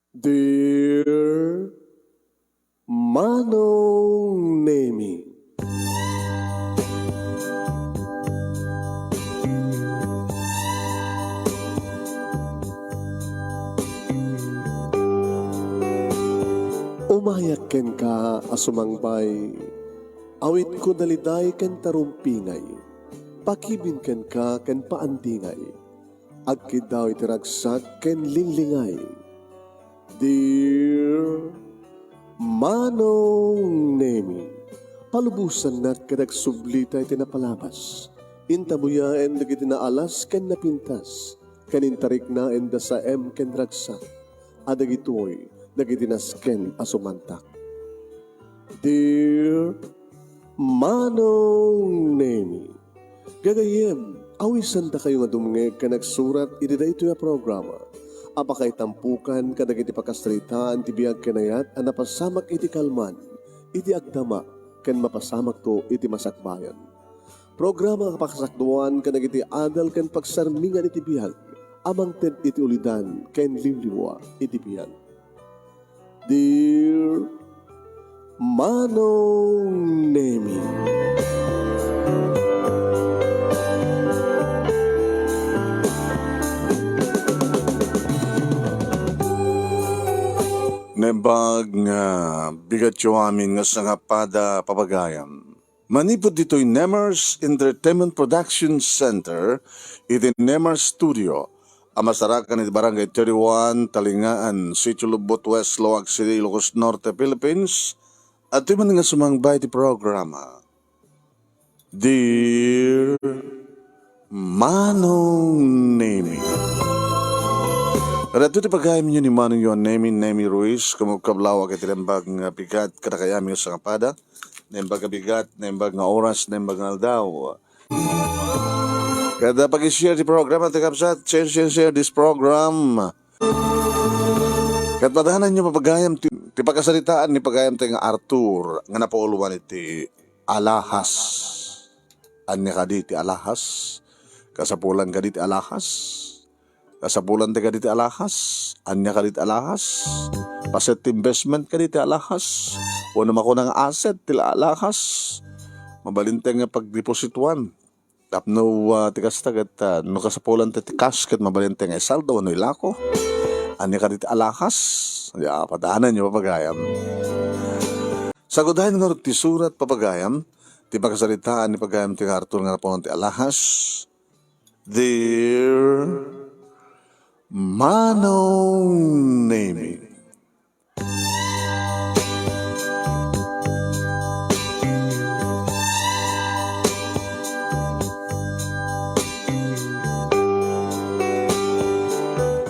Dear Manong Nemi, umayak ken ka asumangbay, awit ko daliday ken tarumpingay, pakibin ken ka ken paandingay, agkid daw itiragsak ken linglingay. Dear Manong Nemi, palubusan na kadag sublita iti napalabas. Intabuya en dagiti naalas ken napintas, kanintarik na en da sa ken ragsak, adagitoy dagiti nasken asumantak. Dear Manong Nemi, gagayem, awisan da kayo nga dumngeg ka nagsurat iti dayto nga programa. Apakay tampukan kadag iti pakasritaan ti biyag kanayat a napasamak iti kalman, iti agdama, ken mapasamak to iti masakbayan. Programa kapakasakduan kadag iti adal ken pagsarmingan iti biyag, amang ted iti ulidan ken liwliwa iti biyag. Dear Manong Nemi, Nebag nga bigat yo amin nga sangapada papagayam. Manipod dito'y Nemers Entertainment Production Center, iti Nemers Studio, amasarakan iti Barangay 31, Talingaan, Sitio Lubot West, Loag City, Ilocos Norte, Philippines, at ito man nga sumangbay iti programa. Dear Manong Nemi, at ito pagkayam nyo ni Manong yon Nemi Ruiz, kamukablawag at ilembag nga bigat katakayami sa kapada, nembag nga bigat, nembag nga oras, nembag nga aldaw. Kada pag-share di program at kapsat, share this program. Kat padahanan nyo mapagayam, ti pagkasalitaan ni pagayam tayo nga Arthur, nga napauluan iti alahas. Anya ka di ti alahas, kasapulan ka di ti alahas. Kasapulan ti ka diti alahas, anya ka diti alahas, paset investment ka diti alahas, o naman ko ng asset ti alahas, mabalinteng nga pagdeposituan. Tapno ti kastagat, no kasapulan ti cash kat mabalinteng nga saldo, ano ilako, anya ka diti alahas, padahanan nyo papagayam. Sagudahin nga ti surat papagayam, ti pagkasalitaan ni pagayam ti Arthur nga napon ti alahas. Dear Manong Nemi,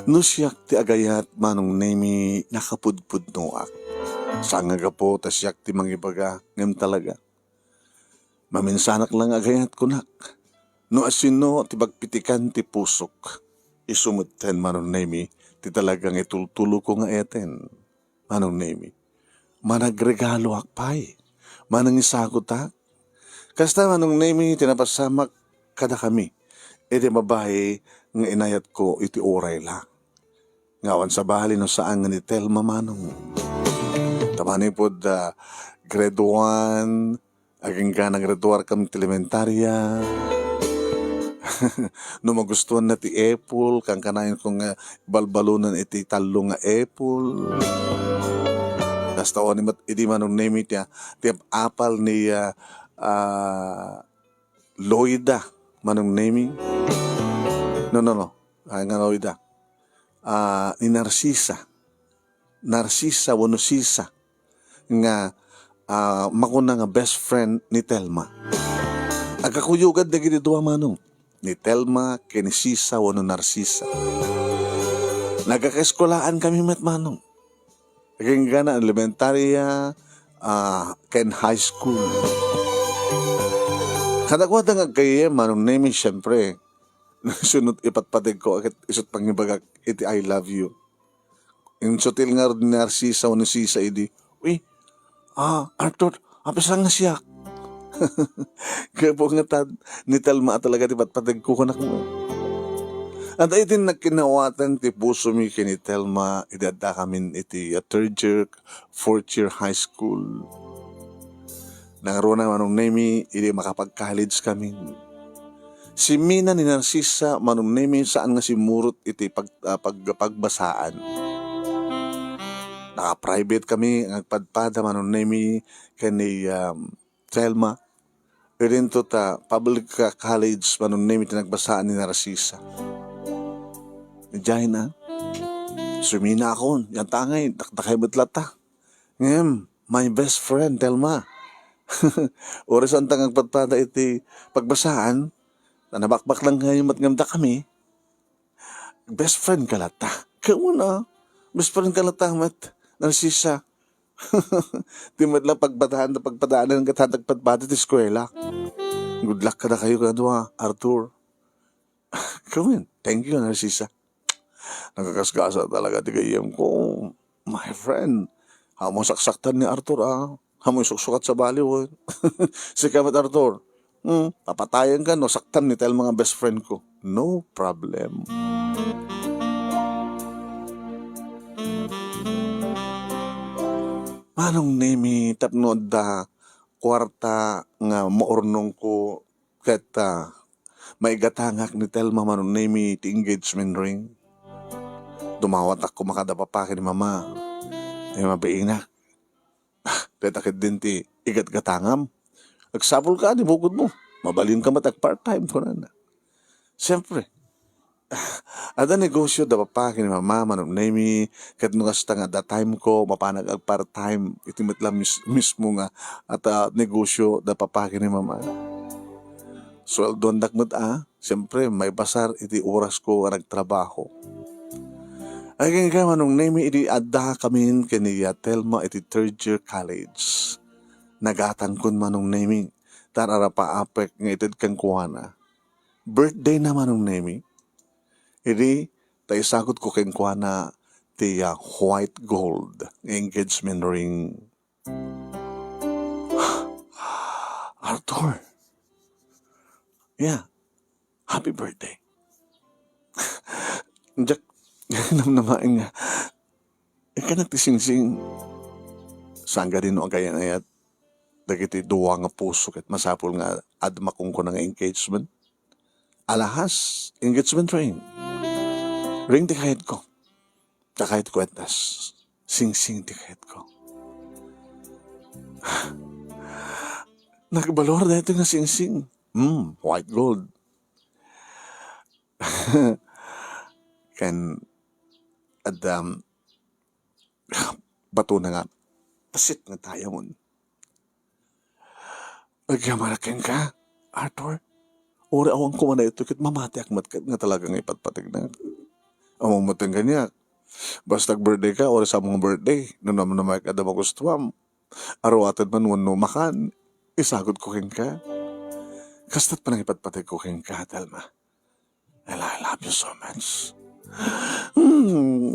no siyak ti agayat Manong Nemi nakapudpud noak. Sanga ka po tas siyak ti mangibaga ngem talaga. Maminsanak lang agayat kunak. No asino ti bagpitikan ti pusok. Isumuten Manong Nemi, ti talagang itultulo ko nga eten. Manong Nemi, managregalo akpay, manang isagutak. Kasta Manong Nemi, tinapasamak kada kami, iti mabahay nga inayat ko iti oray lang. Ngawan sa bahali no saan nga ni Telma Manong. Tamani po grade 1, aging ka nagreduar kami elementarya. No magustuhan na ti apple, kang kanayin kong balbalunan iti talo nga apple. Basta o ni iti Manong Nemi ti apal ni Loida Manong Nemi. No. Nga Loida. Ni Narcisa wano Sisa nga makuna nga best friend ni Telma. Agakuyugad na gini duwa Manong. Ni Telma, ken Sisa, wano Narcisa. Nagkakaeskolaan kami Manong. Naging gana elementarya, ken high school. Kadakwada nga kayo, Manong Nemi, syempre, sunod ipatpatig ko, akit isot pangibagak, iti I love you. Yung sotil nga rin ni Narcisa, wano Sisa, idi, uy, Arthur, apisang nga siya. Kaya po nga ni Telma talaga di patpatig ko kunak mo. At itin nagkinawatan ti puso mi kini Telma, idada kami iti third year, fourth year high school. Nangaroon na manong nemi, idi makapag-college kami. Si Mina ni Narcisa, manong nemi saan nga si Murot iti pagbasaan. Naka-private kami, nagpadpada manong nemi kani Telma. Irin to ta public college manong nemi tinagbasaan ni Narcisa. Diyan na. Sumina ako, yan tangay, taktakay batlata. Ngayon, my best friend, Telma. Oras ang tangang patpada iti pagbasaan, na nabakbak lang ngayon matngamda kami. Best friend kalata. Kauna, best friend kalata, mat, Narcisa. Di lang pagpadaan ng katatag patpada ti eskwela. Good luck ka na kayo kadwa, Arthur. Kawin, thank you, Narcisa. Nagkakasgasa talaga ti kayem ko. My friend, hamo saksaktan ni Arthur Hamo suksukat sa baliw. Si Kamat Arthur, papatayan ka no, saktan ni tel mga best friend ko. No problem. Manong nemi tapno da kwarta nga maurnong ko ket maigatangak ni Telma manong nemi ti engagement ring. Dumawat ako makadapapake ni mama. Mabiina. Tetakit din ti igat-gatangam. Agsapol ka, di bukod mo. Mabalin ka matag part-time ko na. Siyempre. Ada negosyo dapapake ni mama manong nemi ket no kasta nga that time ko mapanag ag part-time itimit lang mismo nga at negosyo dapapake ni mama. Sweldo ang dakmat siyempre may basar iti oras ko nga nagtrabaho. Ay nga manong nemi iti adda kami kani Telma iti third year college. Nagatan kun manong nemi tarara pa apek nga itid kang kuwana. Birthday na manong nemi. Iti tayo sagot ko kang kuwana ti white gold engagement ring. Arthur. Yeah. Happy birthday. Jack, namnamain nga. Ika nagtisingsing. Sangga rin no ang kaya ngayat. Dagiti duwa nga puso ket masapul nga admakong ko ng engagement. Alahas, engagement ring. Ring ti kahit ko. Takahit ko etas. Sing-sing ti kahit ko. Nagbalor na ito nga sing-sing. White gold. Kan Adam bato na nga pasit nga tayo mo. Nagyamarakin ka, Arthur. Uri awang kumana ito kit mamati akmat nga talagang ipatpatig na. Among matang ganyak. Basta birthday ka, ori sa mong birthday. Nung naman naman ka daw gustuam. Arawatid man wano makan. Isagot ko kin ka. Kastat pa nang ipatpatig ko kin ka, Telma. And I love you so much.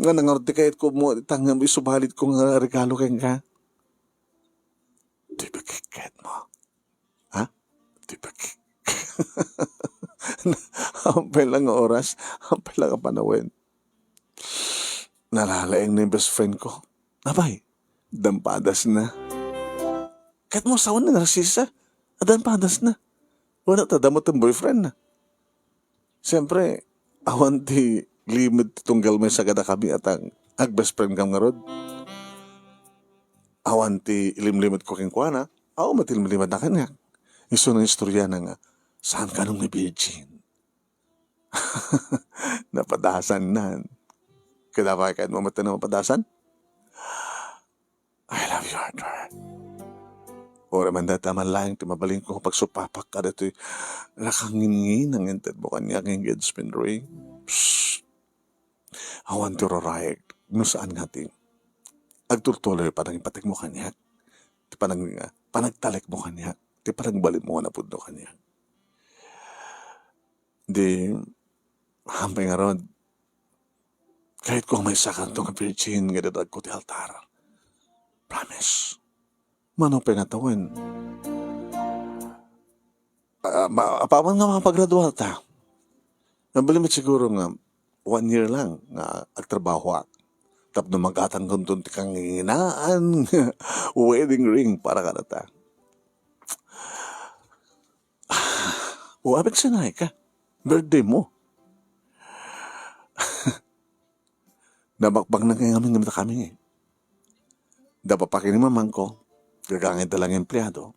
Nga nangarti kahit ko mo, tangang isubalit ko nga regalo kin ka. Di ba kikit mo? Ha? Di ba kikit? Hampay lang oras, hampay lang panawin. Nalalaing na yung best friend ko. Abay, dampadas na. Kahit mo sawan na Narcisa, dampadas na. Wala tadamot ang boyfriend na. Siyempre, awan ti limit tunggal may sagada kami at ang best friend kang nga rod. Awan ti ilim-limit ko king kuana, matilimilimad na kanya. Iso ng istorya na nga, saan ka nung may virgin? Napadasan na. Kaya ba kahit mamata na mapadasan? I love you, Arthur. Ora man data man lang, timabaling ko pagsupapak ka dito. Nakangingin ang inted mo kanya ang engagement ring. Psst. I want to rarayag. No saan nga ting? Agturtuloy pa nang ipatik mo kanya. Ti panagtalik mo kanya. Ti panagbalik mo na pundo kanya. Di, hampay nga ron. Kahit kung may sakang itong virgin, gadadag ko ti altar. Promise. Manong pingatawin. Apaman nga makapagradual ta. Nabalimit siguro nga, 1 year lang nga agtrabaho ak. Tapno magatang kuntun ti kang nginaan wedding ring para kanata. O abit sanay ka. Birthday mo. Nabakbak na kaya kami kami. Dapat pa kinimamang ko. Gagangit na lang empleyado.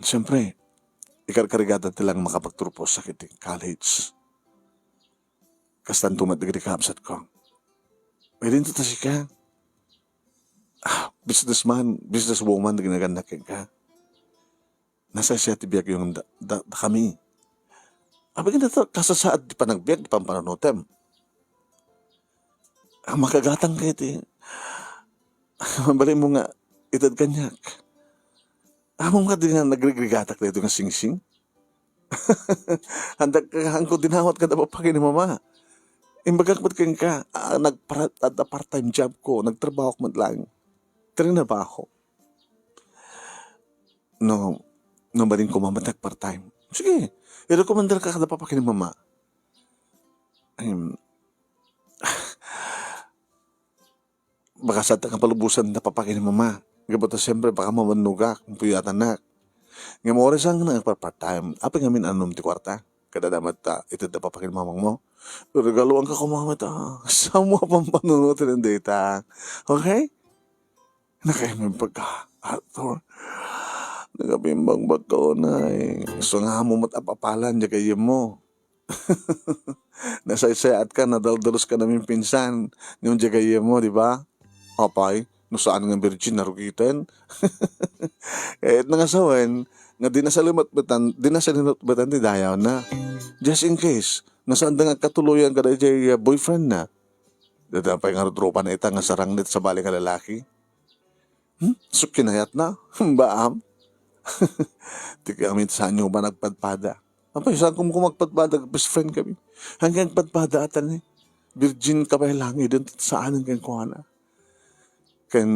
Siyempre, ikarkarigatan tilang makapagturpos sa kiting college. Kastan tumat na kapsat ko. Pwede nito tasi ka. Businessman, businesswoman na ginaganakin ka. Nasa siya tibiyag yung kami. Abagin na ito, kasasaad di pa nagbiag, di pa pananutem. Ang makagatang kayo iti. Mabalay mo nga, itad kanyak. Amo nga din nga nagrigrigatak na ito nga sing-sing. Handag ko dinawat ka na pa ni mama. Imbagak ba't kang ka, part-time job ko, nagtrabaho ko lang. Tira ba ako? No, baling ko mamatag part-time. Sige, i-recommendal ka kada pa ni mama. Baka sa kang palubusan na papaki ni mama. Gabata siyempre baka mamanugak, kung puyatan na. Nga mo oras ang part-time, apa nga anom ti kwarta? Kada damat ito na papaki ni mamang mo. Regaluan ka kumamit sa mga pampanunutin ng data. Okay? Nakaimang pagka-ator. Nagabimbang bagko na So nga mo matapapalan dya kayo mo. Nasaysayat ka, nadaldalos ka namin pinsan. Ngayon dya kayo mo, di ba? Apay, no saan nga virgin narugitan? Kahit nangasawan, nga di na sa limatbatan di dayaw na. Just in case, nasaan nga katuluyan ka na dyan boyfriend na. Dadapay nga tropa na ita nga sarang net sa bali nga lalaki. So kinayat na, baam. Di kami saan nyo ba nagpadpada? Apay, saan kung magpadpada, best friend kami. Hanggang padpada atan virgin ka pa lang, idun saan ang kuha na. Kan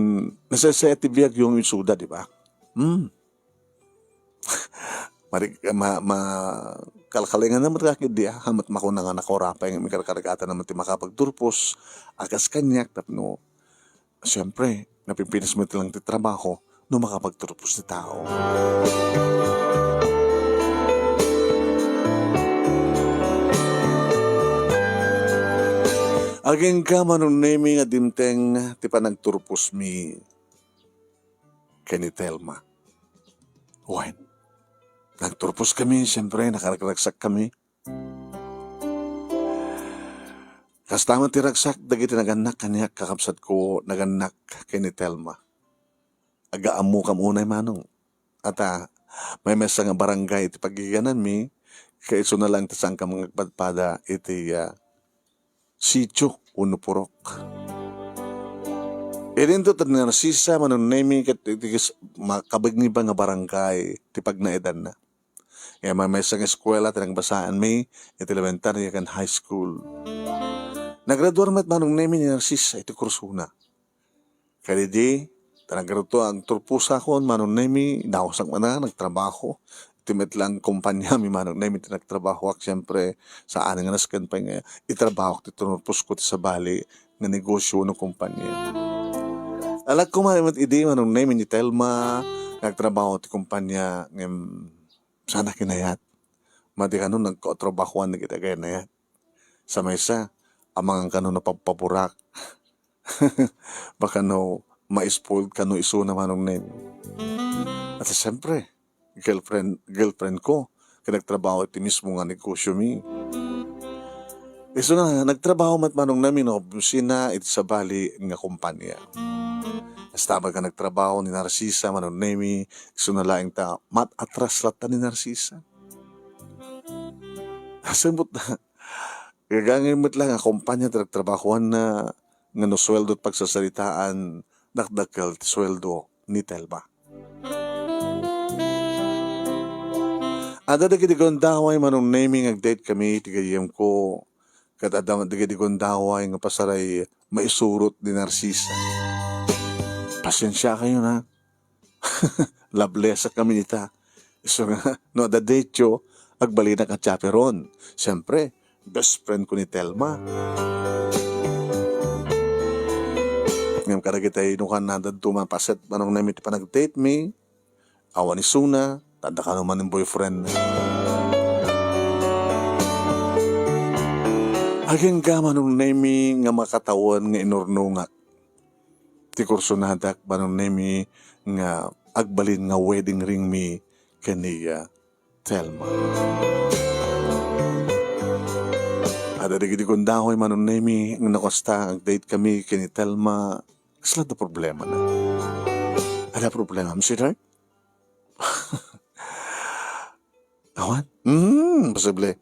nasasaya tibiyag yung isuda, di ba? Kalkalingan naman kakid di hamat makuna nga nakorapay nga mikarkaragatan naman ti makapagturpos akas kanyak tapno siyempre napipinas mo lang ti trabaho no makapagturpos ti tao. Aging ka manong naming adimteng ti panagturpos mi Kenitelma. Wen, nagturpos kami, siyempre, nakaragsak kami. Kastama ti ragsak, dagiti naganak kanyak kakapsat ko, naganak Kenitelma. Agaamu ka muna manong. At may mesa nga barangay iti pagiganan mi, kaiso na lang tasang ka mga padpada iti sityo, unupurok. Irinto tad narsisa manon naming makabagni ba nga barangay ti pagnaedan na. Kaya may isang eskwela tinang basaan may iti elementary kan high school. Nagraduar met manong naming narsisa iti kursuna. Kaya di tanagrato ang turpusa ko manong naming nausang mana nagtrabaho. Timet lang kumpanya mi manong naming tinagtrabaho ak siyempre sa anang nga naskan pa nga itrabaho ti turpus ko ti sa bali nga negosyo ng kumpanya. Alag ko man iti manong name ni Telma, nagtrabaho ti kumpanya ng sana kinayat. Madi kanon nagkotrabahoan na kita kaya na yan. Sa maysa, amang kanon na papapurak. Baka no, ma-spoiled ka no iso na manong name. At siyempre, girlfriend ko, nagtrabaho iti mismo nga negosyo mi. Iso na, nagtrabaho mat manong namin no, busina iti sa bali nga kumpanya. Estaba ka nagtrabaho ni Narcisa, manong nemi, iso na laing ta, mat-atras lata ni Narcisa. Asamot na, gagangin mo't lang, ang kumpanya nagtrabahoan na, nga no sweldo at pagsasalitaan, nakdakal ti sweldo ni Telma. Ada dagi di gondaway manong naming ag-date kami, tigayam ko, kat adam dagi di gondaway nga pasaray maisurot ni Narcisa. Pasensya kayo na. Lablesa kami nita. So nga, no, the date yo, agbali na ka chaperon. Siyempre, best friend ko ni Telma. Ngayon kada kita inukan na tumapaset manong namin pa nag-date me. Awa ni Suna, tanda ka naman ng boyfriend. Aging ka manong nami nga makatawan nga inurnungak. Ti kursunadak manong nami nga agbalin nga wedding ring mi kaniya Telma. Ada digidi kundahoy manong nami nga nakosta ag-date kami kani Telma. Kasla da problema na. Ada problema mo, sweetheart? Awan? Posible.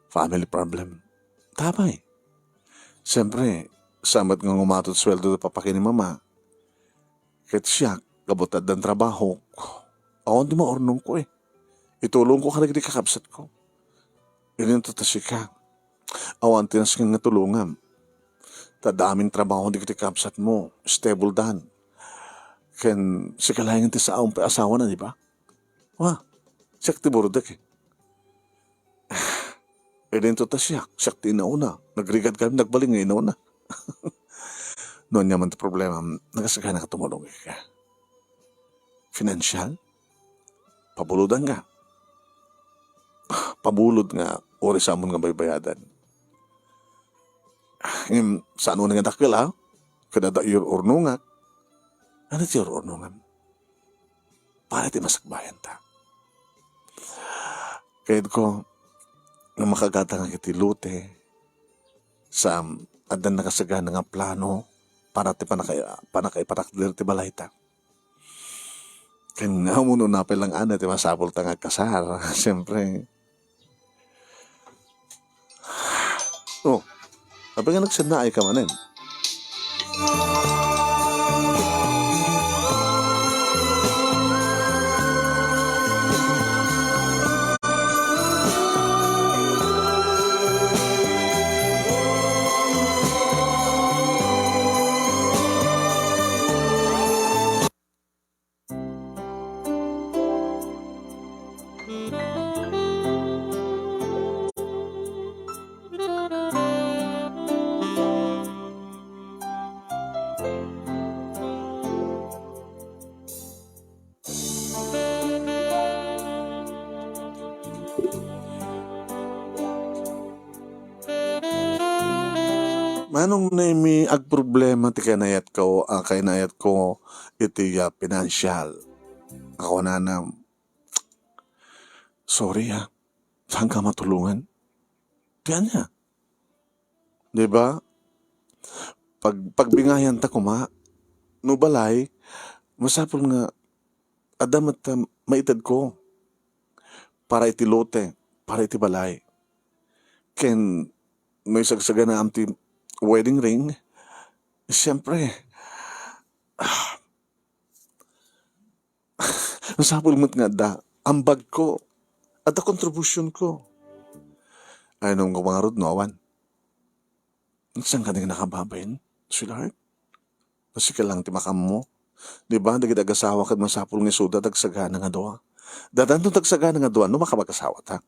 Family problem. Tama eh. Siyempre, samat nga umatot sweldo na papaki ni mama. Kahit siya, gabutad ng trabaho. Ako hindi maornong ko eh. Itulong ko kalag di kakapsat ko. Yun yung tatasi ka. Awan tinas kang natulungan. Tadaming trabaho di kakapsat mo. Stable dan. Ken si kalayangan ti sa aong asawa na, di ba? Wah, siyak ti burudak eh. E din to ta siyak ti inauna. Nagrigad kami, nagbaling nga inauna. Noon naman ti problema, nagasagana ka tumulong ka. Financial? Pabuludan nga. Pabulod nga, ori sa amon nga baybayadan. Saan mo nga dakil ha? Kada da your ornungak. Ano ti your ornungan? Para ti masakbayan ta. Kahit ko, nga makagata nga kiti lute, sa adan nakasagana nga plano, para ti panakaipatakdir ti balay ta. Kaya nga mo nun napil lang ana, ti masapol ta nga kasar. Siyempre. Oh, sabi nga nagsanay ka manin. Manong na mi ag problema ti kanayat ko, iti financial. Ako na sorry ha, saan ka matulungan? Diyan niya. Diba? Pagbingayan ta kuma, no balay, masapol nga, adam at maitad ko, para iti lote, para iti balay. Ken, may sagsaga na amti wedding ring, siyempre, masapol mo't nga da, ambag ko, at contribution ko. Ay nung gumangarod no, awan. Saan ka nang nakababayin, sweetheart? Kasi ka lang timakam mo. Diba, nagidagasawa ka masapol ni Suda, dagsagana nga doa. Dadan nung dagsagana nga doa, no makabagasawa ta.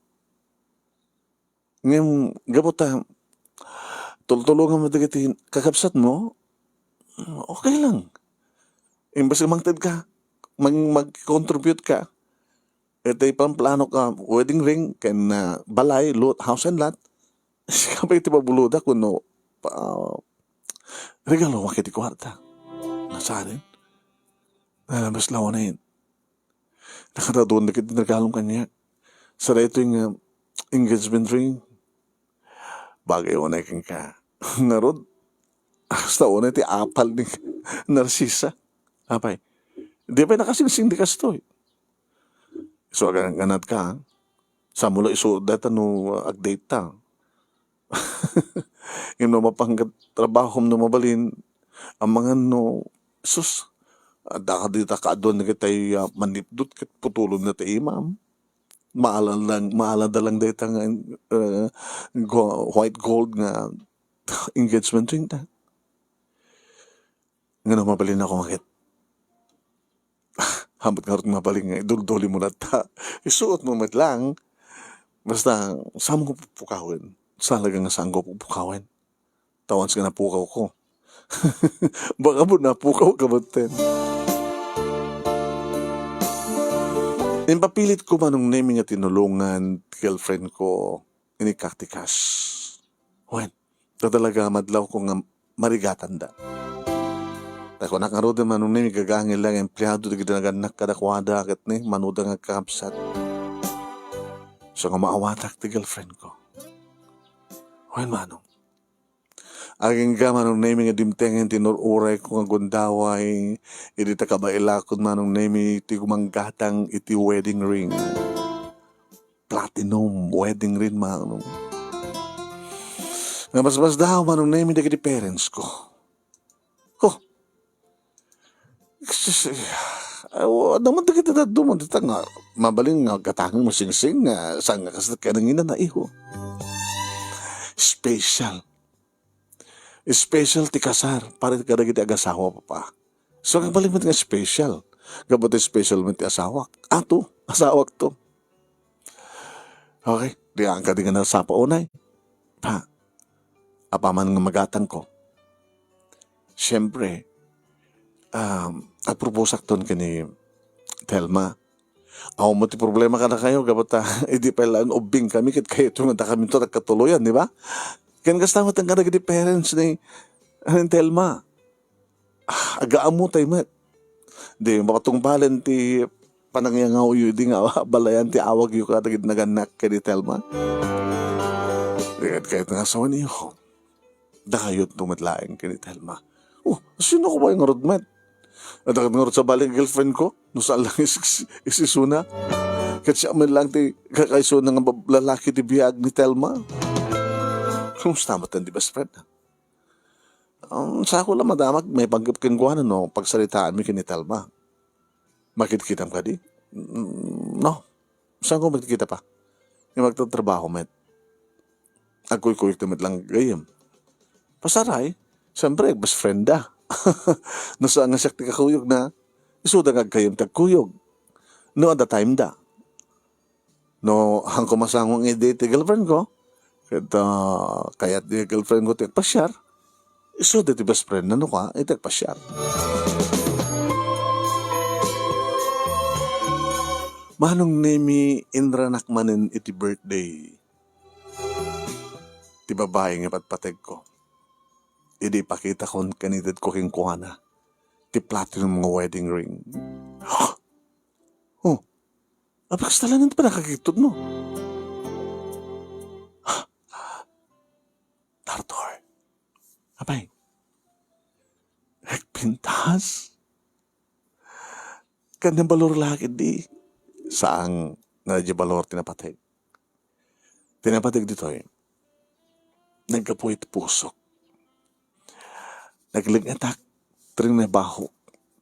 Ngayon, gabot ta, tulungan mo dagiti kakapsat mo, okay lang. Imbas mangtid ka, mag-contribute ka, ito yung plano ka, wedding ring, kan balay, lot, house and lot, kapag iti babuluda kuno, regalo makiti kwarta. Nasanin? Nalabas lawan na yun. Nakatadoon na kiti nagalong kanya. Sara ito yung engagement ring. Bagay o na iking ka. Narod, hasta o na iti apal ni Narcisa. Apay, di ba nakasingsing di kasto eh. So, ganat ka, sa mula isuod data no ag-date ta. Yung no mapanggat trabaho no mabalin, ang mga no, sus, daka dita ka doon na kita'y manipdot kat putulog na tayo imam. Maalala lang dito nga white gold nga engagement ring ta. Nga no mabalin ako makit. Hamat nga rin mabaling nga, idul-duli mo na ta. Isuot mo mat lang, Basta, saan mo ko pupukawin? Salaga nga saan ko pupukawin? Tawans ka na pukaw ko. Baka mo napukaw ka ba, ten? Impapilit ko manong naming nga tinulungan girlfriend ko ini kaktikas. Wen, ito talaga madlaw ko nga marigatan da. Tako nakaroon manong naming gagangil lang empleyado di ginaganak kadakwada kat ni manuda nga kakapsat. So nga maawatak ti girlfriend ko. Wen manong. Aging ga manong naming nga dimtengen tinururay ko nga gundaway iti takabailakod manong naming iti gumanggatang iti wedding ring. Platinum wedding ring manong. Nga mas daw manong naming dagiti parents ko. Oh, naman da kita dumon dito nga mabaling nga katangang mo sing-sing nga saan nga kasat ka nang ina na iho. Special ti kasar para kada kita agasawa pa pa. So ang balik mo nga special. Gabot special mo ti asawak. Ato, asawak to. Okay, di ang ka di nga nasapa unay. Pa, apaman nga magatang ko. Siyempre, agproposak ton kini Telma. Ako mo ti problema ka na kayo, gabata, hindi pa lang ubing kami, kit kayo tumanda kami ito nagkatuloyan, di ba? Kan kasama tang kada giti parents ni Telma. Agaamo tayo met. Di, makatungbalan ti panangyangaw yu, di nga balayan ti awag yu kada giti naganak kay Telma. Kahit nga asawa niyo, dakayot tumatlaing kay Telma. Oh, sino ko ba yung rodmet? At nga sa balik girlfriend ko, no saan lang isisuna. Kahit siya man lang ti kakaisuna nga lalaki ti biyag ni Telma. Kumusta mo di best friend? Sa ako lang madamag, may pagkapkingguan no, pagsalitaan mi kini Telma. Makit-kitam ka di? No. Saan ko makikita pa? Yung magtatrabaho, met. Agkuy-kuy damit lang gayam. Pasaray, siyempre, best friend da. Nasa nga siya kakuyog na, isuda nga kayong tagkuyog. No, at the time da. No, hang kumasangong i-date girlfriend ko, kaya't di girlfriend ko tagpasyar, isuda ti best friend na no ka, itagpasyar. Manong nemi inranak manin iti birthday. Ti babae nga patpateg ko. Idi pakita kon kanitid ko king kuhana. Ti platinum nga wedding ring. Oh, apakas talanan pa nakakitod no. Tartor. Abay. Nagpintas. Kanyang balor lagi di. Saang nadya balor tinapateg. Tinapateg dito eh. Nagkapuit pusok. Nagligatak. Tring na baho.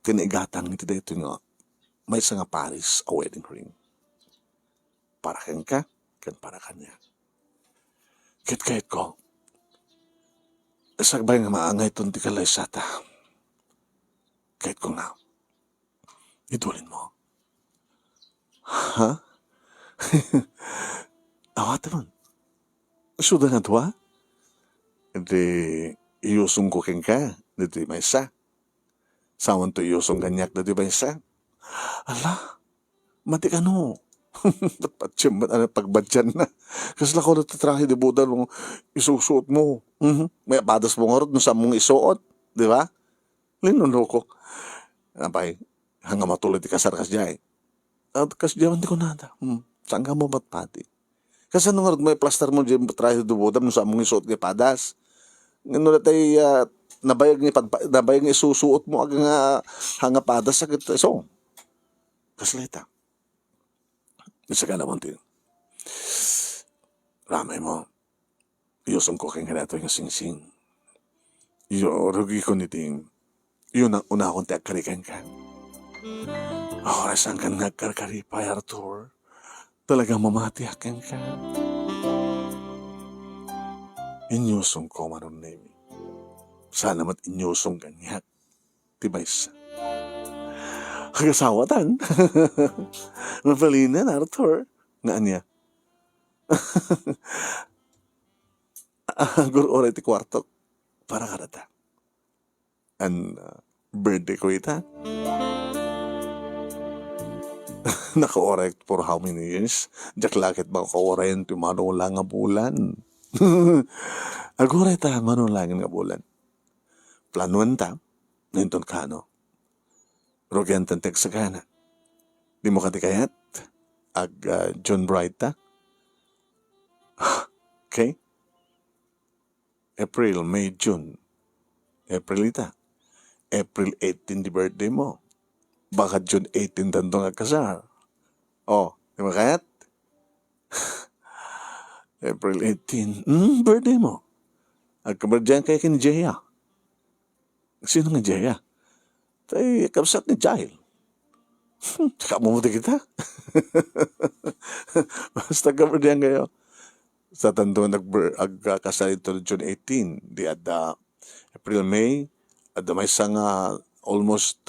Tinigatang iti dito nga. May nga Paris a wedding ring. Para kan ka, kan para kanya. Kit-kit ko. Sagbay nga maangay itong di kalay sata. Kahit ko na. Idulin mo. Ha? Awat naman. Suda nga to ha? Hindi iyusong ko king ka. Dito may isa. Sawan to iyusong ganyak na di ba isa? Ala, mati ka no. Pagbadyan na. Kasi lako na tatrahe di budan mong isusuot mo. May padas mo nga rin no sa mong isuot. Di ba? Linuno ko. Abay, hanga matuloy di kasar kasya eh. At kasya hindi ko nada. Saan ka mo ba't pati? Kasi nung nga rin may plaster mo dyan trahe di budan no sa mong isuot ni padas. Ngayon na tayo nabayag ni isusuot mo ang hanga padas sa kita. So, kaslita. Isa ka naman din. Ramay mo. Iyosong ko kang hanato yung sing-sing. Rugi ko ni Ting. Yun ang una akong tiagkarikan ka. Orasan ka nagkarkaripay, Arthur. Talagang mamatiakan ka. Inyosong ko manon nemi. Sana mat inyosong ganyak. Tibaysa. Hagasawatan. Mapalinan, Arthur. Nga niya. Guro oras iti kwarto. Para karata. And birthday ko ita. Naka-oras for how many years? Jak lakit ba ka-oras yun tumano lang nga bulan. Agora ita mano lang nga bulan. Planuan ta. Nindon ka no. Rogyan tantek sa kana. Di mo katikayat. John Bright ta. Okay? April, May, June. April ita. April 18 di birthday mo. Baka June 18 tandong agkasar. Oh, di ba kayat? April 18. Birthday mo. Agkabardiyan kay kin Jaya. Sino nga Jaya? Tay, kapsat ni Jail. Tsaka mamuti kita. Basta kabardiyan kayo. Sa tandong agkasal ito June 18. Di ada April, May. Ada may nga almost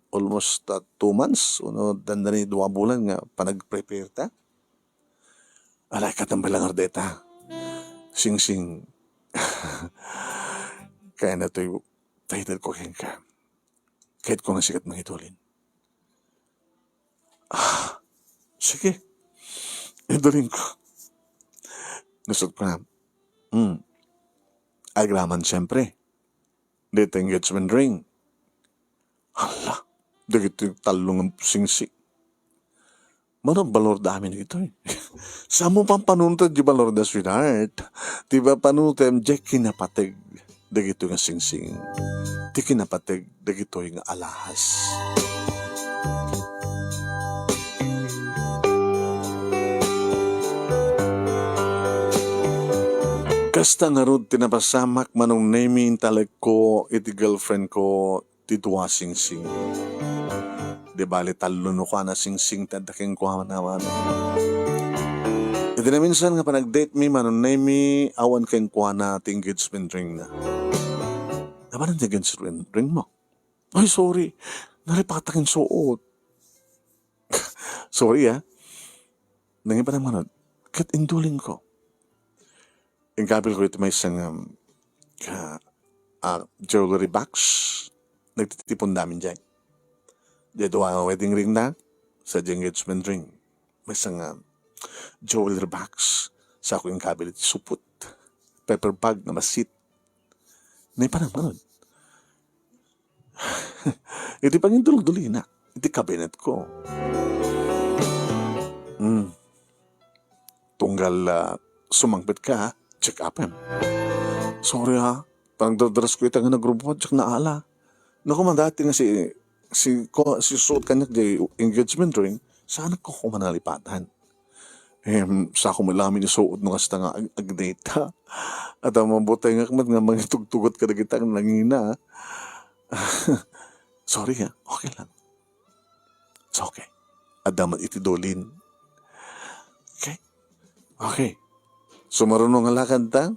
almost 2 months uno dandani 2 bulan nga panag-prepare ta. Alay katambalang ardeta. Sing kaya na to title ko ka. Kahit ko na sikat mga itulin. Sige. Itulin ko. Nasod ko na. Agraman siyempre. Dito engagement ring. Hala. Dito yung talong ang singsik. Manong balor dami na ito eh. Sa mo pang panuntod di balor da sweetheart. Diba panuntem di kinapatig. Dagito nga singsing. Di kinapatig. Dagito yung alahas. Kasta nga rod tinapasamak manong naming talag ko iti girlfriend ko tituwa singsing. Di bali talo no ka na singsing tadaking ko naman. Iti na minsan nga panag-date mi manong naming awan keng kuha na ti engagement ring na. Naman ang engagement ring mo? Ay sorry, naripatakin suot. Sorry Nangin pa naman kat indulin ko. Yung kabil ko ito may isang jewelry box. Nagtitipon namin dyan. Dito ang wedding ring na sa engagement ring. May isang jewelry box. Sa ako yung kabil ito supot. Paper bag na masit. May parang manon. Iti pang yung dulog-duli na. Iti cabinet ko. Tunggal sumangpit ka check up him. Sorry parang dadras ko itang nagrubo check na ala. Naku man dati nga si suot kanya di engagement ring, sana ko kumanalipatan. Sa ako malamin ni suot nung hasta nga agdata. At ang mabutay nga kamat nga mga tugtugot ka na kita nangina. Sorry okay lang. It's okay. Adaman itidolin. Okay. So marunong nga lakad ta.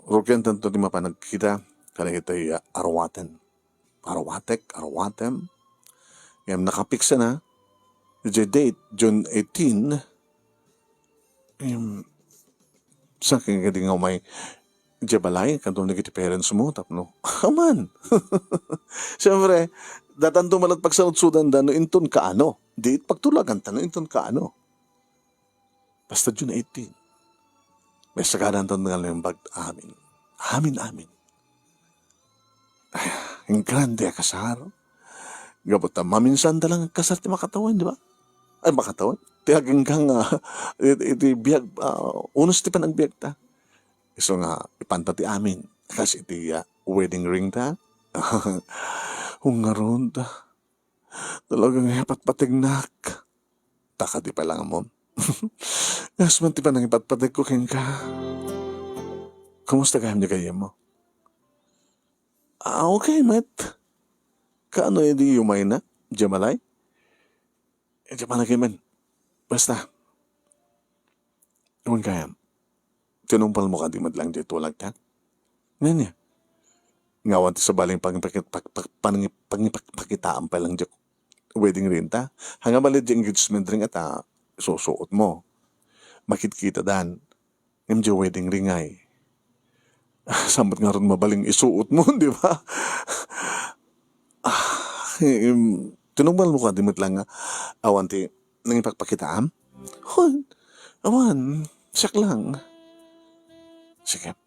Rukyan tanto di mapanag kita. Kaya kita arwaten. Arwatem. Yan nakapiksa na. The date, June 18. Sa akin ka di nga may jabalay. Kanto na kita parents mo. Tapno. Aman. Siyempre, datanto malat pagsaud-sudan da no inton ka ano. Di pagtulagan ta no inton ka ano. Basta June 18. May sagaran to nga yung bag amin. Amin. Ay, yung grande kasar. Gabot na maminsan talang kasar ti makatawan, di ba? Ay, makatawan? Tiyagin kang iti biyag, unos ti panagbiag ta. So nga, ipanta ti amin. Kasi iti wedding ring ta. Hungaron ta. Talagang hepatpatignak. Taka di pa lang mo. Yes, man ti pa nang ipatpatig ko king ka. Kumusta ka niya kaya mo? Okay, mate. Kaano hindi umay na? Jamalay? Diyan pa nakiman. Basta. Ewan kaya. Tinumpal mo ka di madlang dito walag ka? Ngayon niya. Ngawan sa baling pangipakitaan pa lang dyan wedding rin ta. Hanga balid yung engagement ring at susuot mo. Makikita dan. Ngam di wedding ring ay. Sambat nga ron mabaling isuot mo, di ba? Tinumbal mo ka, dimit lang nga. Awan ti, nang ipagpakitaam? Hoy, awan, siyak lang. Sige,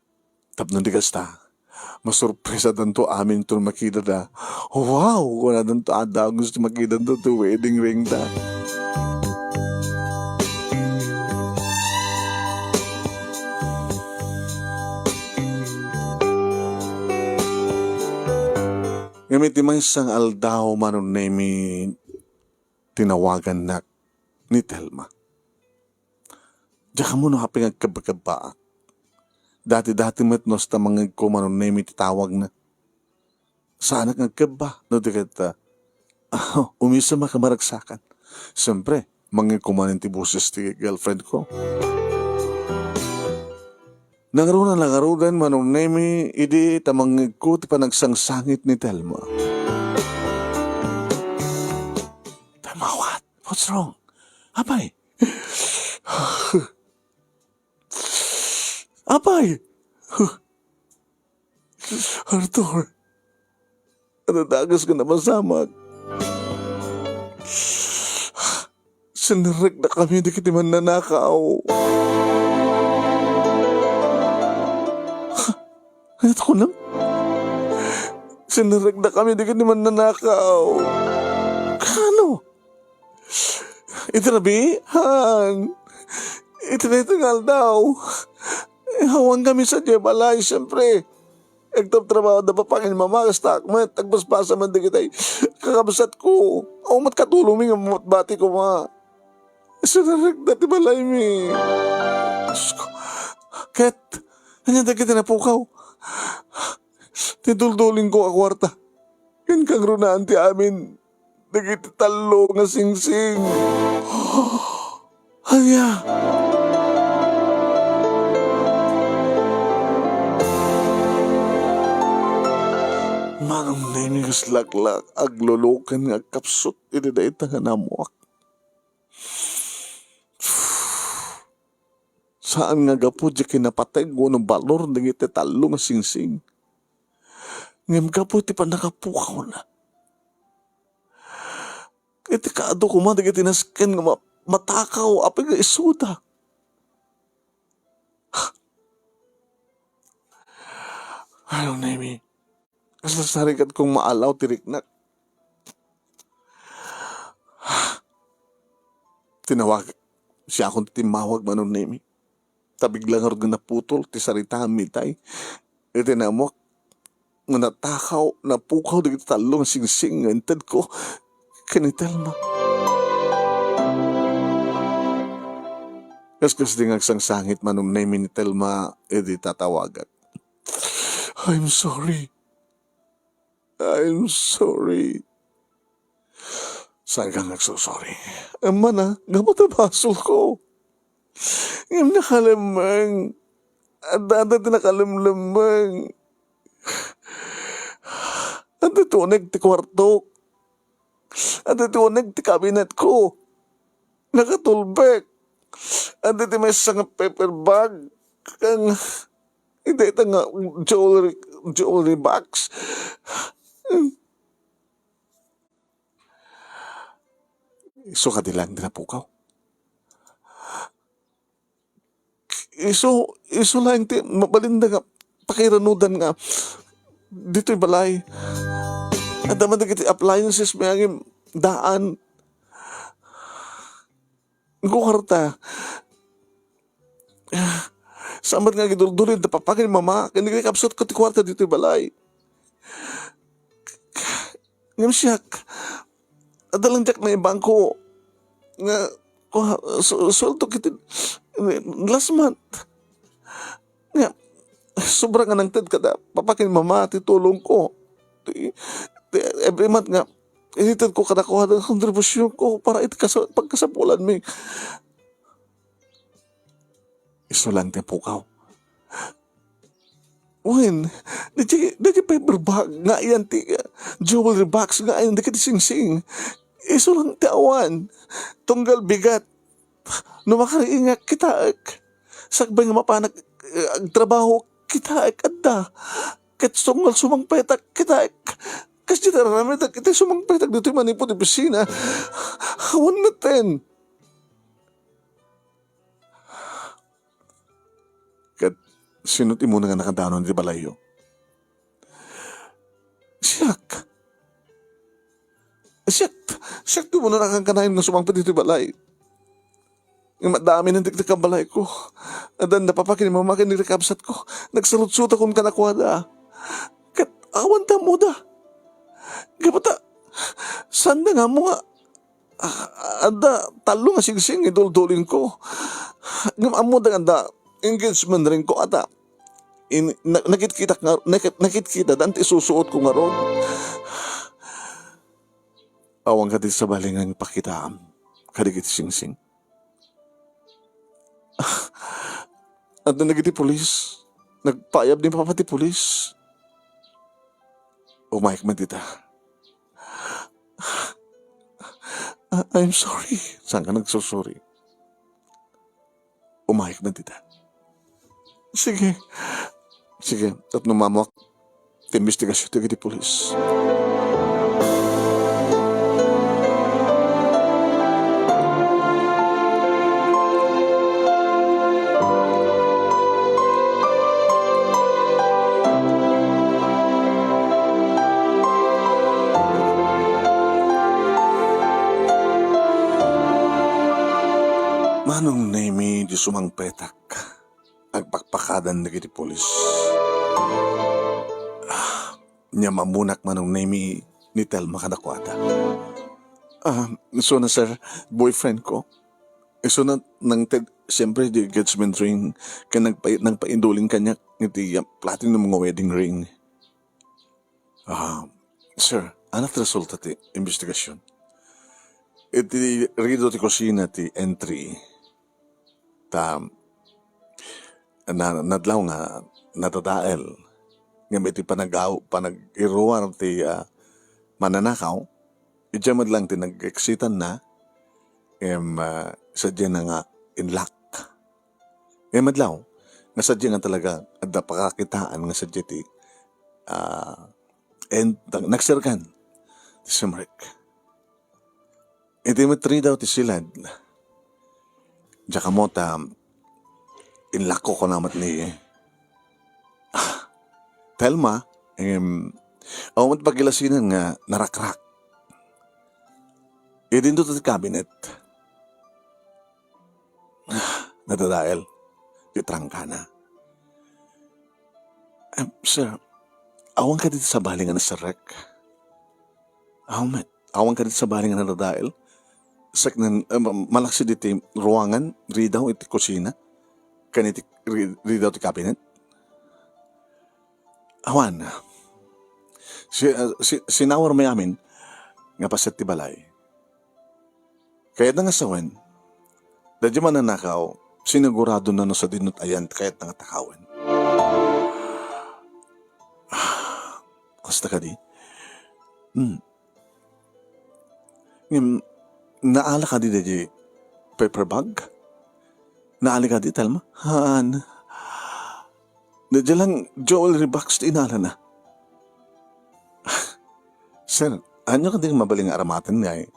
tapno di kasta. Masurpresa danto amin to makita da. Wow, kung na danto ada gusto makita danto to wedding ring da. Ngamit may isang aldaw manon nemi tinawagan na ni Telma. Diyan mo no haping agkabagaba. Dati-dati metnos ta mga ko manon nemi titawag na. Sana kang agkaba no di kita umisa makamaragsakan. Siyempre, mga kumanin ti buses ti girlfriend ko. Nangarunan manon nemi idi tamang ko ti panagsangsangit ni Telma. Telma, what? What's wrong? Abay? Abay! Arthur, natatagas ka na masamag. Sinirek na kami, di kita man nanakaw. Ito ko lang. Sinirek na kami, di kita man nanakaw. Kano? Ito na Han. Ito na itingal daw. Hawang kami sa Jebalay, siyempre. Agtap trabaho na papangin mamakas takmat. Agpaspasa man di kita'y kakabasat ko. Mat katulong mi nga matbati ko ma. Sinarag na ti balay mi. Diyos ko. Ket, ganyan na kita napukaw. Titulduling ko akwarta. Yan kang runaan ti amin. Nagititalo nga sing-sing. Anya. Manong nenigas laklak aglulukan nga kapsot iti da nga namuak. Saan nga gapo di kinapatay ko ng balor ng iti talo nga sing-sing. Ngam gapo iti pa nakapukaw na. Iti kaado ko man iti nasken nga matakaw apay nga isuda. Ayaw na imi. Kasasarikat kong maalaw tiriknak. Tinawag siya akong timawag manon nemi. Tabiglang harag na putol, ti sarita mitay. Iti namok, nga natakaw, napukaw, di talong sing-sing, nga intad ko, kanital mo. Kaskas di nga sangsangit manon nemi ni Telma, edi tatawagan. I'm sorry. I'm sorry. Saan ka nagsusorry? Ama na, gamot ang basol ko. Ngayon nakalamang. At dati nakalamlamang. At itunig ti kwarto. At itunig ti kabinet ko. Nakatulbek. At iti may isang paper bag. Kang, hindi ito nga jewelry box. Iso ka dilang dinapukaw. Iso lang ti mabalinda nga pakiranudan nga dito'y balay. At naman na kiti appliances may angin daan. Kukarta. Samad nga giduldurin na papagin mama. Kaya kapsot ko ti kwarta dito'y balay. Ngam siyak. Adalang jak na ibang ko. Nga, sweldo kiti last month. Nga, sobrang nga nangtad kada. Papakin mama, titulong ko. Every month nga, initad ko kada kuha ng kontribusyon ko para pagkasapulan mi. Iso lang te pukaw. Wen, di paper bag nga yan ti jewelry box nga yan di ka sing-sing. Iso lang ti awan. Tunggal bigat. Numakariinga kita sagbay nga mapanag ang trabaho kita adda. Kat sungal sumang petak kita kasi dito namin kita sumang petak dito manipod di pisina. Hawan natin. Kat sinuti mo na nga nakadanon di balayo. Siyak. Siyak di mo na nakakanayin na sumang petak dito balay. Yung madami ng dikdik ang balay ko. Adan napapakin yung mamakin ng rekapsat ko. Nagsalot-suta kong kanakwada. Kat awan ta mo da. Kapata, sanda nga mo nga. Ada, talo nga singsing, idol-dolin ko. Amo da nga engagement rin ko ata. Nakikita, dante isusuot ko nga ron. Awang ka din sa balingang pakitaan. Kadikit singsing. At nagiti polis. Nagpayab din pa pati polis. Umayag man tita. I'm sorry. Saan ka nagsusorry? Umayag man tita. Sige. At numamak. Timbestigasyon nagiti polis. Manong name di sumang petak agpakpakadan na kiti polis. Nya mamunak manong name ni Telma kanakwata. So na sir, boyfriend ko. So na nang siyempre di engagement ring ka nagpainduling kanya ngiti platinum mga wedding ring. Sir, anat resulta ti investigasyon? Iti rido ti kusina ti entry nadlaw nga natadael nga may ti panag-iruan ti mananakaw ijamad lang ti nag-exitan na sadya na nga inlock madlaw nga sadya nga talaga adda pakakitaan nga sadya ti nagsirkan ti Simric iti matri daw ti silad Diyan mo inlako ko namat ni Telma, awamat pagilasinan nga narakrak. Din doon sa cabinet. Nadadael, titrangka na. Sir, awang ka dito sa balingan na sarek. Awang ka dito sa balingan na nadadael. Malaksi dito ruangan, ridaw iti kusina, kaniti ridaw ti cabinet. Awan, sinawar may amin, nga paset ti balay. Kaya na nga sawen, dadya mananakaw, sinigurado na no sa dinut ayan, kaya't nga takawan. Kasta ka di? Naala ka di paper bag? Naala ka di, Telma? Dadya lang jewelry box ti inala na. Sir, anyo ka din mabaling aramatan niya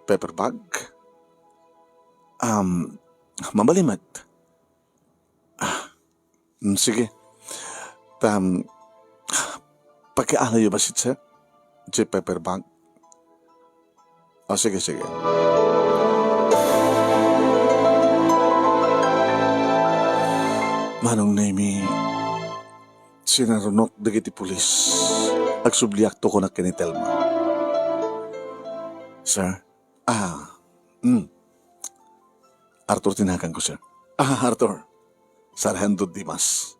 paper bag? Mabalimat. Sige. Pagkaalayo ba sit, sir? Paper bag? Sige. Manong Nemi, sinarunok dagiti pulis. Agsubliak to ko na kini Telma. Sir? Arthur tinakan ko, sir. Arthur. Sargento Dimas.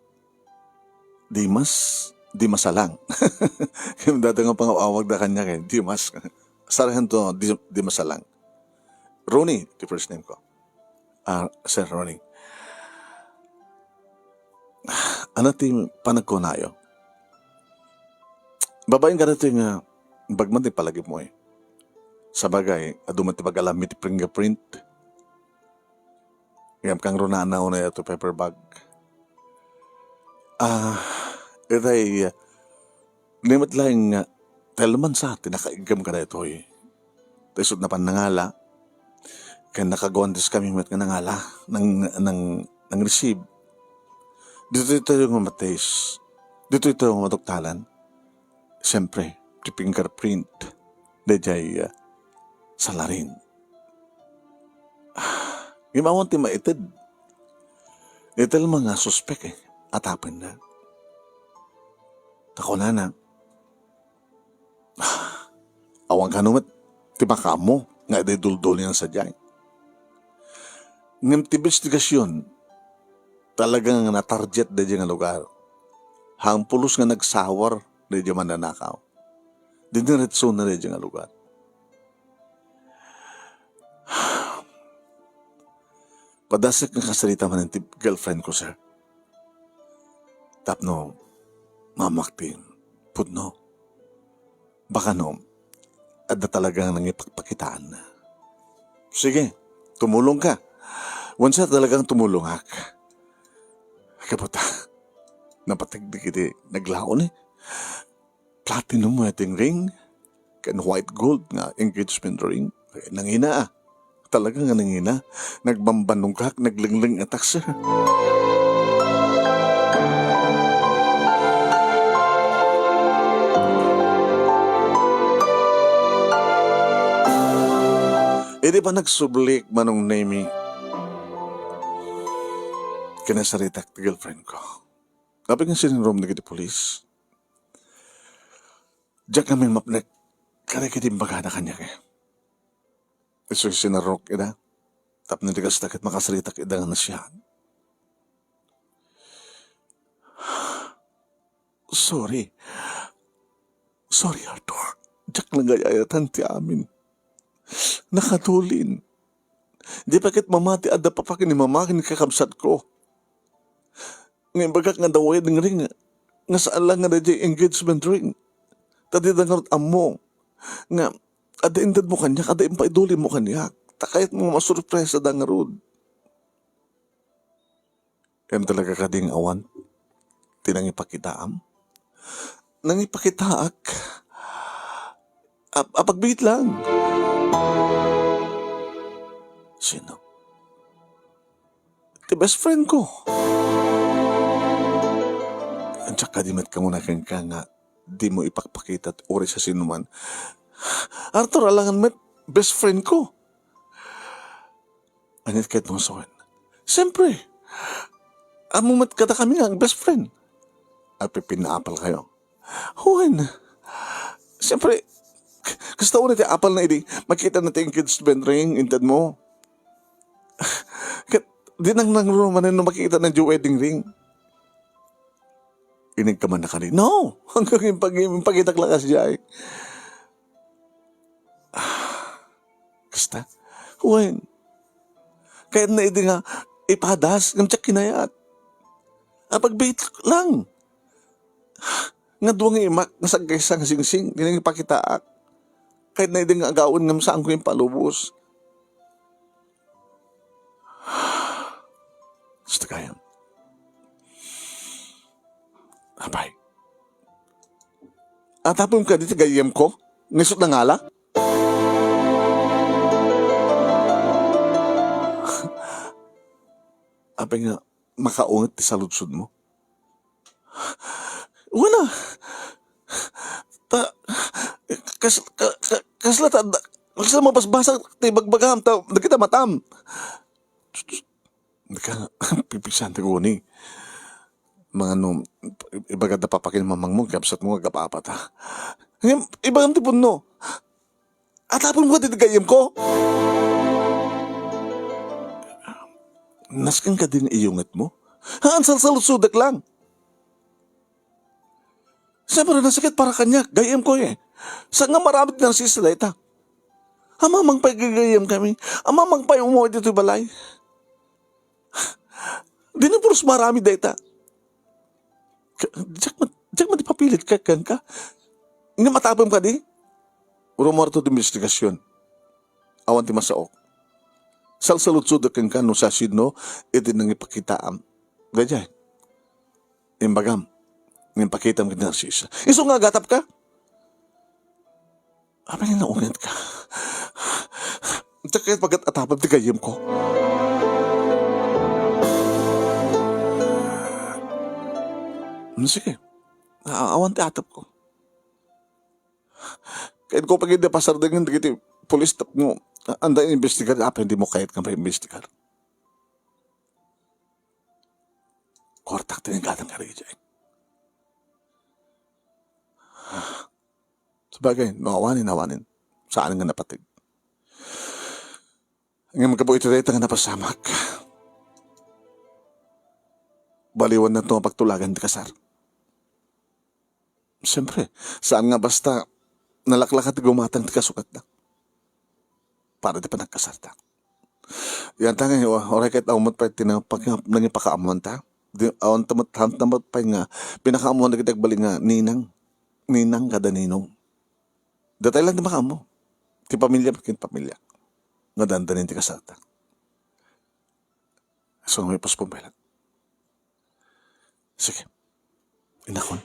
Dimas lang. Yung dati nga pangawag na kanya kay Dimas. Sargento Dimas lang. Ronnie, the first name ko. Sir Ronnie. Ano ti panagkunayo? Babaeng ka natin nga bagman ti palagi mo eh. Sa bagay, aduman ti pag-alam ti fingerprint. Ngam kang runana na ito paper bag. Itay, limit lang nga, talaman sa atin, nakaigam ka na ito eh. Tesod na panangala, kaya nakagawandis kami mat nga nangala, nang receive. Dito ito yung mamatis. Dito ito yung matuktalan. Siyempre, di fingerprint. Dejay, salarin. Gimawang ti maitid. Ito lang mga suspek eh. Atapin na. Ako na. Awang ka naman, tibaka mo, nga iday duldol niyan sa dyan. Ngam tibestigasyon, talagang na-target na dyan nga lugar. Hang pulos nga nagsawar na dyan mananakaw. Diniretso na dyan nga lugar. Padasik nga kasalita man ng girlfriend ko, sir. Tapno, mamaktin, pudno. Baka no, at na talagang nangipagpakitaan na. Sige, tumulong ka. Once na talagang tumulong hak. Kaputa, napatigdig iti naglaon eh. Platinum mo ating ring, kan white gold nga engagement ring. Nangina ah. Talagang nga nangina. Nagbambanong kak, naglingling atak sir. Di ba nagsublik manong name kinasaritak ti girlfriend ko. Kapag nga sinenrom na kiti polis, diyak namin mapnek kare kiti bagana kanya kaya. Iso sinarok ida, tap na tigas takit makasaritak ida nga na siya. Sorry, Arthur. Diyak nagayayatan ti amin. Nakatulin. Di pakit mamati at dapapakin ni mamakin kakabsat ko. Ngayon bagak nga daw wedding ring, nga saan lang nga na engagement ring. Tadi da nga amo, nga ada indad mo kanya, ada impaiduli mo kanya. Takayat mo masurpresa da nga rod. Yan talaga kading awan. Tinang ipakitaam. Nang ipakitaak. Apagbigit lang. Sino? Ti best friend ko. Andiyak ka di mat ka muna kang ka nga di mo ipakpakita at ori sa sinuman. Arthur, alangan met best friend ko. Anit kahit mong sawan. Siyempre, amo mat kata kami nga ang best friend. At pipinaapal kayo. Huwan. Siyempre, gusto ko na ti apal na idi, makita natin engagement ring, intad mo. Di nang nangrumanin na makikita ng wedding ring. Inig ka man na kanina. No! Hanggang yung pagitak lakas siya eh. Kasta? Huwain. Kahit na hindi nga ipadas, ngamtsak kinayat. Pagbait lang. Nga duwang imak, nasagkaysa nga sing-sing, di nang ipakitaak. Kahit na hindi nga agawin ngam saan ko yung palubos. Gusto kayo. Abay. Atapon ka dito gayem ko? Nisot na ngala? Abay nga, makaungat ti saludsod mo. Wala. Kasla mapasbasa ti bagbagam ta nakita matam. Naka pipisan ti guni. Mga no ibagad na papakin mamang mo kapsat mo agapapata. Ibagam ti punno. Atapon mo ti gayem ko. Naskan ka din iyungat mo? Haan salsalusudak lang. Siyempre nasakit para kanya, gayem ko eh. Sa nga maramit na nasisila ita. Amamang pa'y gagayem kami. Amamang pa'y umuwi dito balay. Di na puros marami data. Diyak man di papilit ka kan ka. Nga matapam ka di. Rumor to di investigasyon. Awan ti masaok. Salsalutsud kang kano sa sino, iti nang ipakitaam. Ganyan. Imbagam. Ngayon pakita mo kita Narsisa. Iso nga gatap ka? Abay nga naungan ka. Tsaka pagkat atapag ti kayim ko. Sige. Awan ti atap ko. Kahit ko pag hindi pasar dengan dikiti polis tap mo. Anda investigar. Apa hindi mo kahit kang pa-investigar. Kortak tinigatan ka rin dyan. Sabagay, nawanin. Saan nga napatig? Ngayon magkabuhay ito nga napasamak. Baliwan na ito ang pagtulagan di kasar. Siyempre, saan nga basta nalaklakat gumatang di kasukat na. Para di pa nagkasarta. Yan tanga nyo, oray kahit aumot pa ito nang ipakaamuan ta. Awan tamat pa nga, pinakaamuan na kitag bali nga, ninang kada ninong. Datay lang di makaamo. Ti pamilya, pamilya. Nga dandanin ti kasarta. So, may paspumbailan. Sige. Inakon.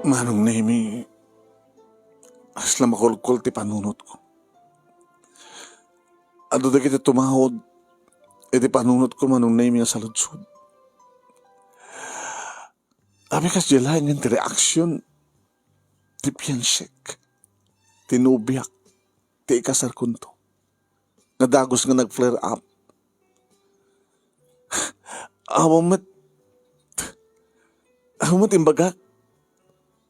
Manong Nemi, asla makulkul ti panunot ko. Ado da kita tumahod, iti panunot ko manong Nemi nga saludsud. Abi kas jelain yung ti reaksyon, ti piyansik, tinubiyak, ti ikasar kunto. Nadagos nga nag-flare up. Awamat imbagak.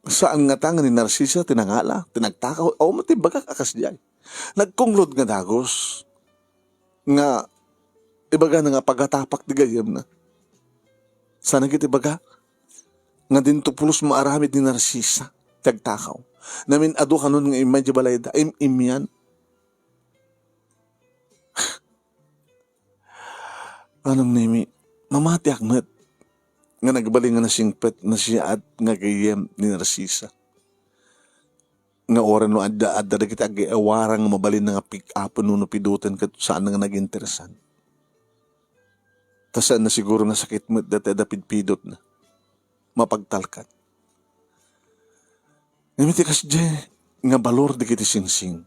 Saan nga tangan ni Narsisa tinangala, tinagtakaw, awamat imbagak akas diyay. Nagkunglod nga dagos. Nga, ibaga na nga pagatapak di gayam na. Sana kiti ibaga, nga din tupulos maaramid ni Narsisa, tagtakaw. Namin ado kanon nga imay balay da, imyan. Anong Nemi, mamati akmet, nga nagbali nga nasingpet na siya at nga gayem ni Narsisa. Nga oran no adda na kita awarang mabalin na nga pick-up no pidutan ka saan nga nag-interesan. Tasan na siguro nga sakit mo dati pidpidot na. Mapagtalkat. Ngamiti kas dyan, nga balor di kiti singsing.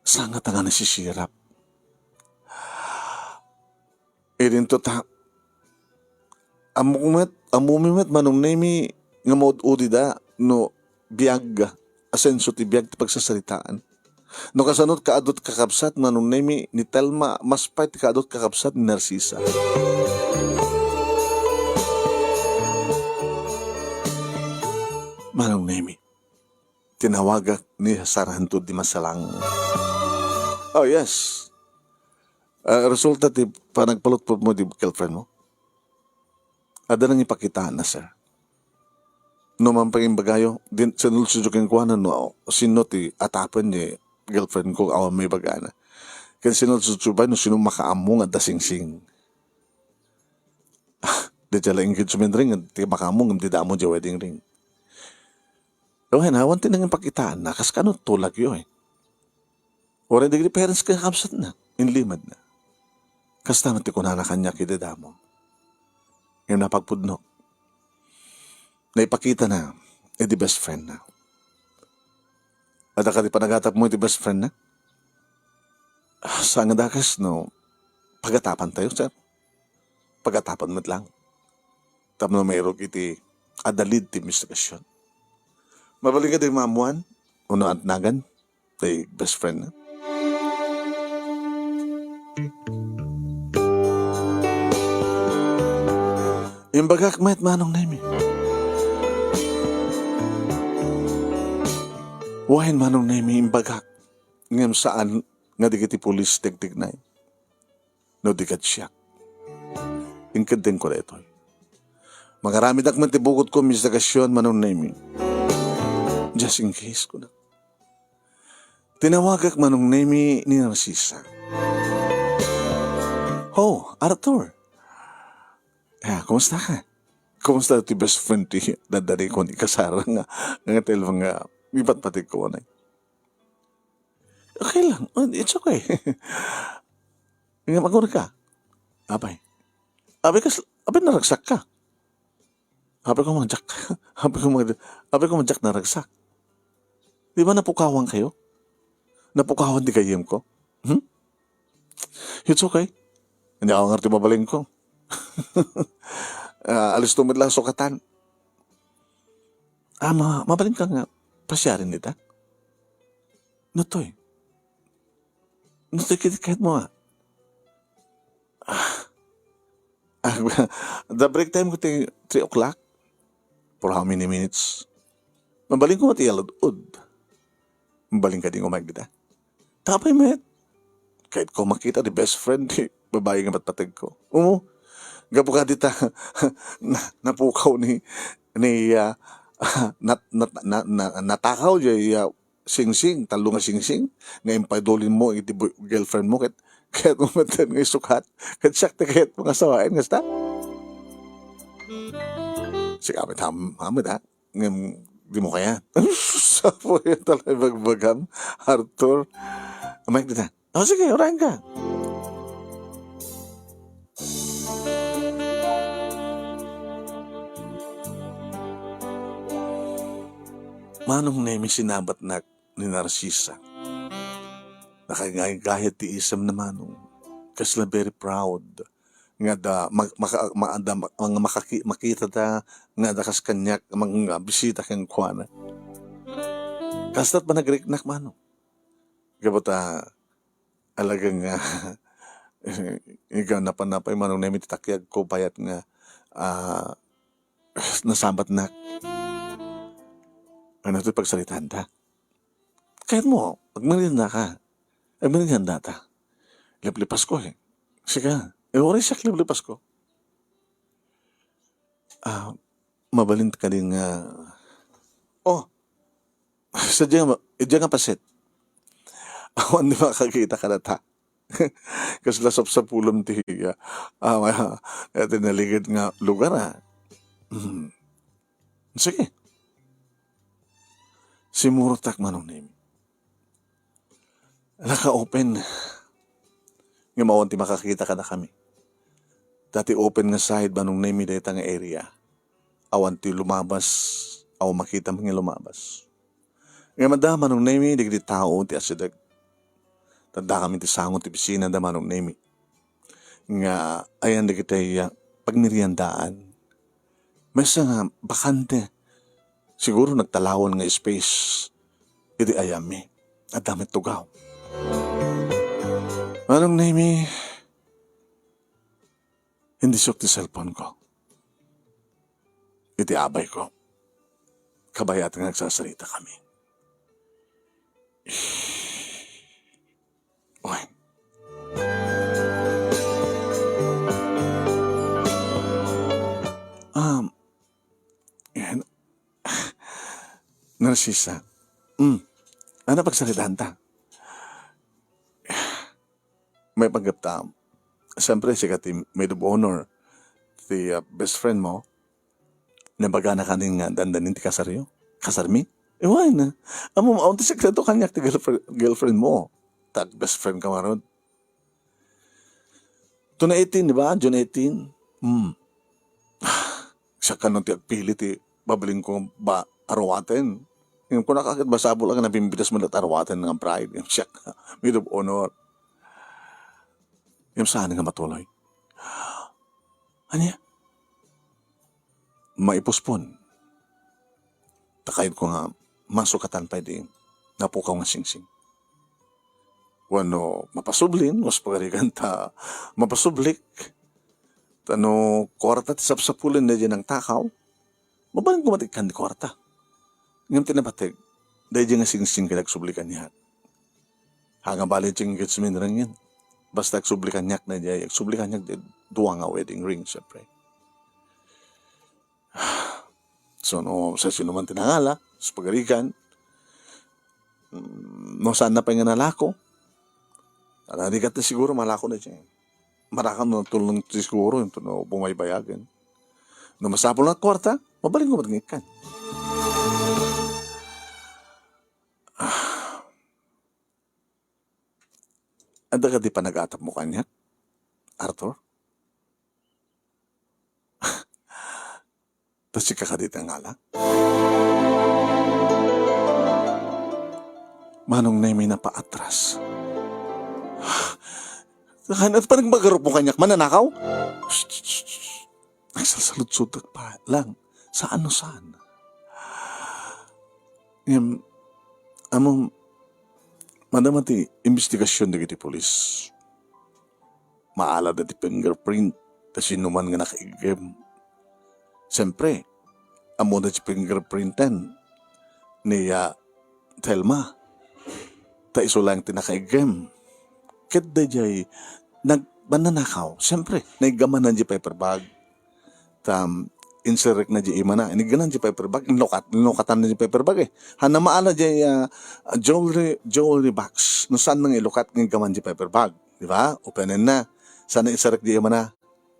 Saan nga tanga nasisirap. Irin to ta, amumimet manong Nemi nga maud-udi da no biyag, asenso ti biyag ti pagsasalitaan. No kasanot kaadot kakabsat manong Nemi ni Telma mas pait kaadot kakabsat ni Narsisa. Manong Nemi, tinawagak ni Sarahantod di Masalang. Oh yes. Resulta ti panagpalutpot mo di girlfriend mo. Ada nang ipakitaan na sir. No man pang bagayo, din sa nulsujukin ko no, sino ti atapan ni girlfriend ko awan may bagana. Kaya sinulsujubay no sino makaamong at dasingsing. Di jala engagement ring at ti makaamong di damo di wedding ring. O awan ti nang ipakitaan na kas kanot tulag yun eh. Oray di parents ka kapsat na, inlimad na. Kasta ti kunana kanya kidadamo. Ngayon napagpudno. Naipakita na, di best friend na. At ka di panagatap mo, di best friend na? Saan nga dakas, no? Pagatapan tayo, sir. Pagatapan mo't lang. Tama na mayroon iti adalid ti investigasyon. Mabaling ka di mamuan, uno at nagan, di best friend na. Imbagak met manong Nemi. Wahin manong Nemi imbagak. Ngam saan nga di kiti pulis tigtignay. No di kat siya. Ingkad din ko retoy. Magaramid ak man tibukod ko investigasyon manong Nemi. Just in case ko na. Tinawagak manong Nemi ni Narsisa. Oh, Arthur. Kumusta ka? Kumusta ti best friend ti dadari ko ni kasara nga tel mga ibat pati ko na. Okay lang. It's okay. Nga magura ka. Abay. Abay naragsak ka. Abay ko mangjak. Abay ko mangjak naragsak. Di ba napukawan kayo? Napukawan di kayem ko? Hmm? It's okay. Hindi ako ngerti mabaling ko. Alis tumid lang sukatan. Mabaling ka nga. Pasyarin nita. Natoy. Natoy kahit mo the break time ko 3 o'clock. For how many minutes? Mabaling ko mati alod-ud. Mabaling ka din umag dita. Tapay met. Kahit ko makita di best friend, babae nga patpatag ko. Gabo ka dita, napukaw natakaw diya sing-sing, talo nga sing-sing, nga impaidolin mo, iti girlfriend mo, kahit umatan nga isukat, kahit sakta kahit mga sawain, nga sta? Sigamit hamad ha, di mo kaya. Sapo yan talaga bagbagam, Arthur. Amay kita. Sige, orahin ka. Manong nemi sinabat na ni Narcisa. Nakagayat ti isam na manong. Kasla very proud. Nga da, makita da, nga da kas kanyak, mga bisita kang kuwana. Kastat pa nagriknak manong. Gabata, alagang nga, ikaw napanapay manong nemi titakyag ko payat nga, nasabat na. Ano ito'y pagsalitaan ta? Kahit mo, magmarinda ka. Magmarinda ta. Liplipas ko eh. Sige, oray siya liplipas ko. Mabalint ka din nga. Sadya nga pasit. Awan di makakita ka na ta. Kasi lasap sa pulam ti. Tinaligid nga lugar Sige. Simurtak manong name. Naka-open. Nga mawanti makakita ka na kami. Dati open nga side manong name dito nga area. Awan ti lumabas. Awan makita mga lumabas. Nga madama nung name digdi tao ti asidag. Tanda kami ti sangon ti pisina da manong name. Nga ayan digdi pagmiriandaan. May nga bakante. Siguro nagtalawon nga space. Iti ayami. At damit tugaw. Anong name? Hindi siyok ti cellphone ko. Iti abay ko. Kabayat nga nagsasalita kami. Uy. Narcisa. Ano pagsalitaan ta? May pagkapta. Siyempre, siya ti maid of honor. Ti best friend mo. Nabaga na kanin nga dandanin ti kasaryo. Kasarmi? Ewan na. Amo, maon ti sekreto kanyak ti girlfriend mo. Tag best friend ka maron. June 18, di ba? June 18. Siya ka nung ti agpili ti babaling ko ba arawaten. Yung kung nakakit basabo lang na bimbitas mo na arawaten ng pride. Yung siya ka. Maid of honor. Yung saan nga matuloy. Anya? Maipuspon. Takayod ko nga masukatan pa di napukaw nga singsing. Wano mapasublin, was pagarigan ta mapasublik. Tano kwarta ti sapsapulin na dyan ng takaw. Mabalang kumatikan di kwarta. Ngayon tinabatig, dahil dyan nga singsing kinagsublikan niya. Hanga bali dyan gets minrang yan. Basta agsublikan niyak na dyan, agsublikan niyak dyan, duwa nga wedding ring, syempre. So, no, sa sino man tinangala, sa pagarikan, no, saan na pa nga nalako? Narigat na siguro malako na dyan. marakam na tulong siguro yung no, bumaybayagan. No masapol na kwarta, mabaling ko matngikan. Anda ka di pa nag-atap mo kanya, Arthur? Tapos si kakadit ang ngala. Manong na may napaatras. Hanat pa nagmagarup mo kanyak, mananakaw? Nagsasalud-sudak pa lang. Saan no saan? Among madamati investigasyon di kiti polis. Maala dati fingerprint ta sinuman nga nakaigem. Siyempre, amo na si fingerprintan ni Telma. Ta iso lang tinakaigem. Ket da jay nagbananakaw. Siyempre, naigamanan di paper bag. Inserek na di ima na. Iniganan di paper bag. Inlokatan na di paper bag eh. Hana maala di jewelry box. No saan nang ilukat ng gaman di paper bag. Di ba? Openin na. Sana inserek di ima na.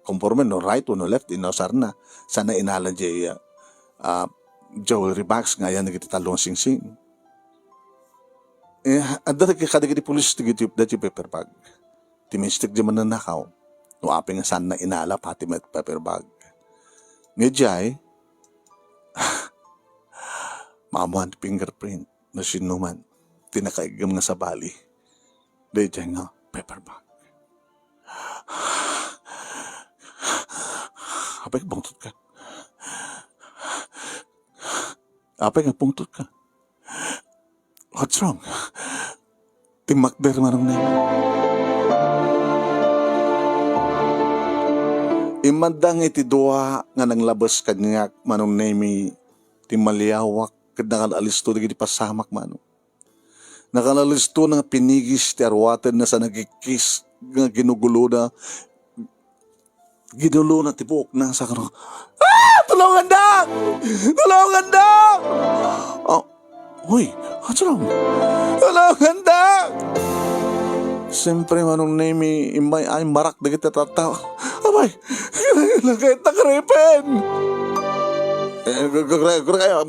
Conforme no right o no left. Inosar na. Sana inala di jewelry box. Ngayon nagititalong sing-sing. Ada kada di pulis di paper bag. Timistik di man nanakaw. No aping saan na inala pati met paper bag. Ngejay, maamuhan fingerprint na sinuman, tinakaigam nga sa bali. Dejay nga, paper bag. Apay ka pungtot ka? Apay ka pungtot ka? What's wrong? Timakder manong na yun. Imandang iti dua nga nang labas kanyak manong nemi ti maliyawak ket nakalalisto di pasamak mano. Nakalalisto nga pinigis ti arwaten na sa nagikis nga ginugulo na ti buok na sa kano. Tulungan dak! Tulungan dak! Oh, huy, what's wrong? Tulungan dak! Siyempre manong nemi imay ay marak dagiti tataw. Abay, kahit nakaripin.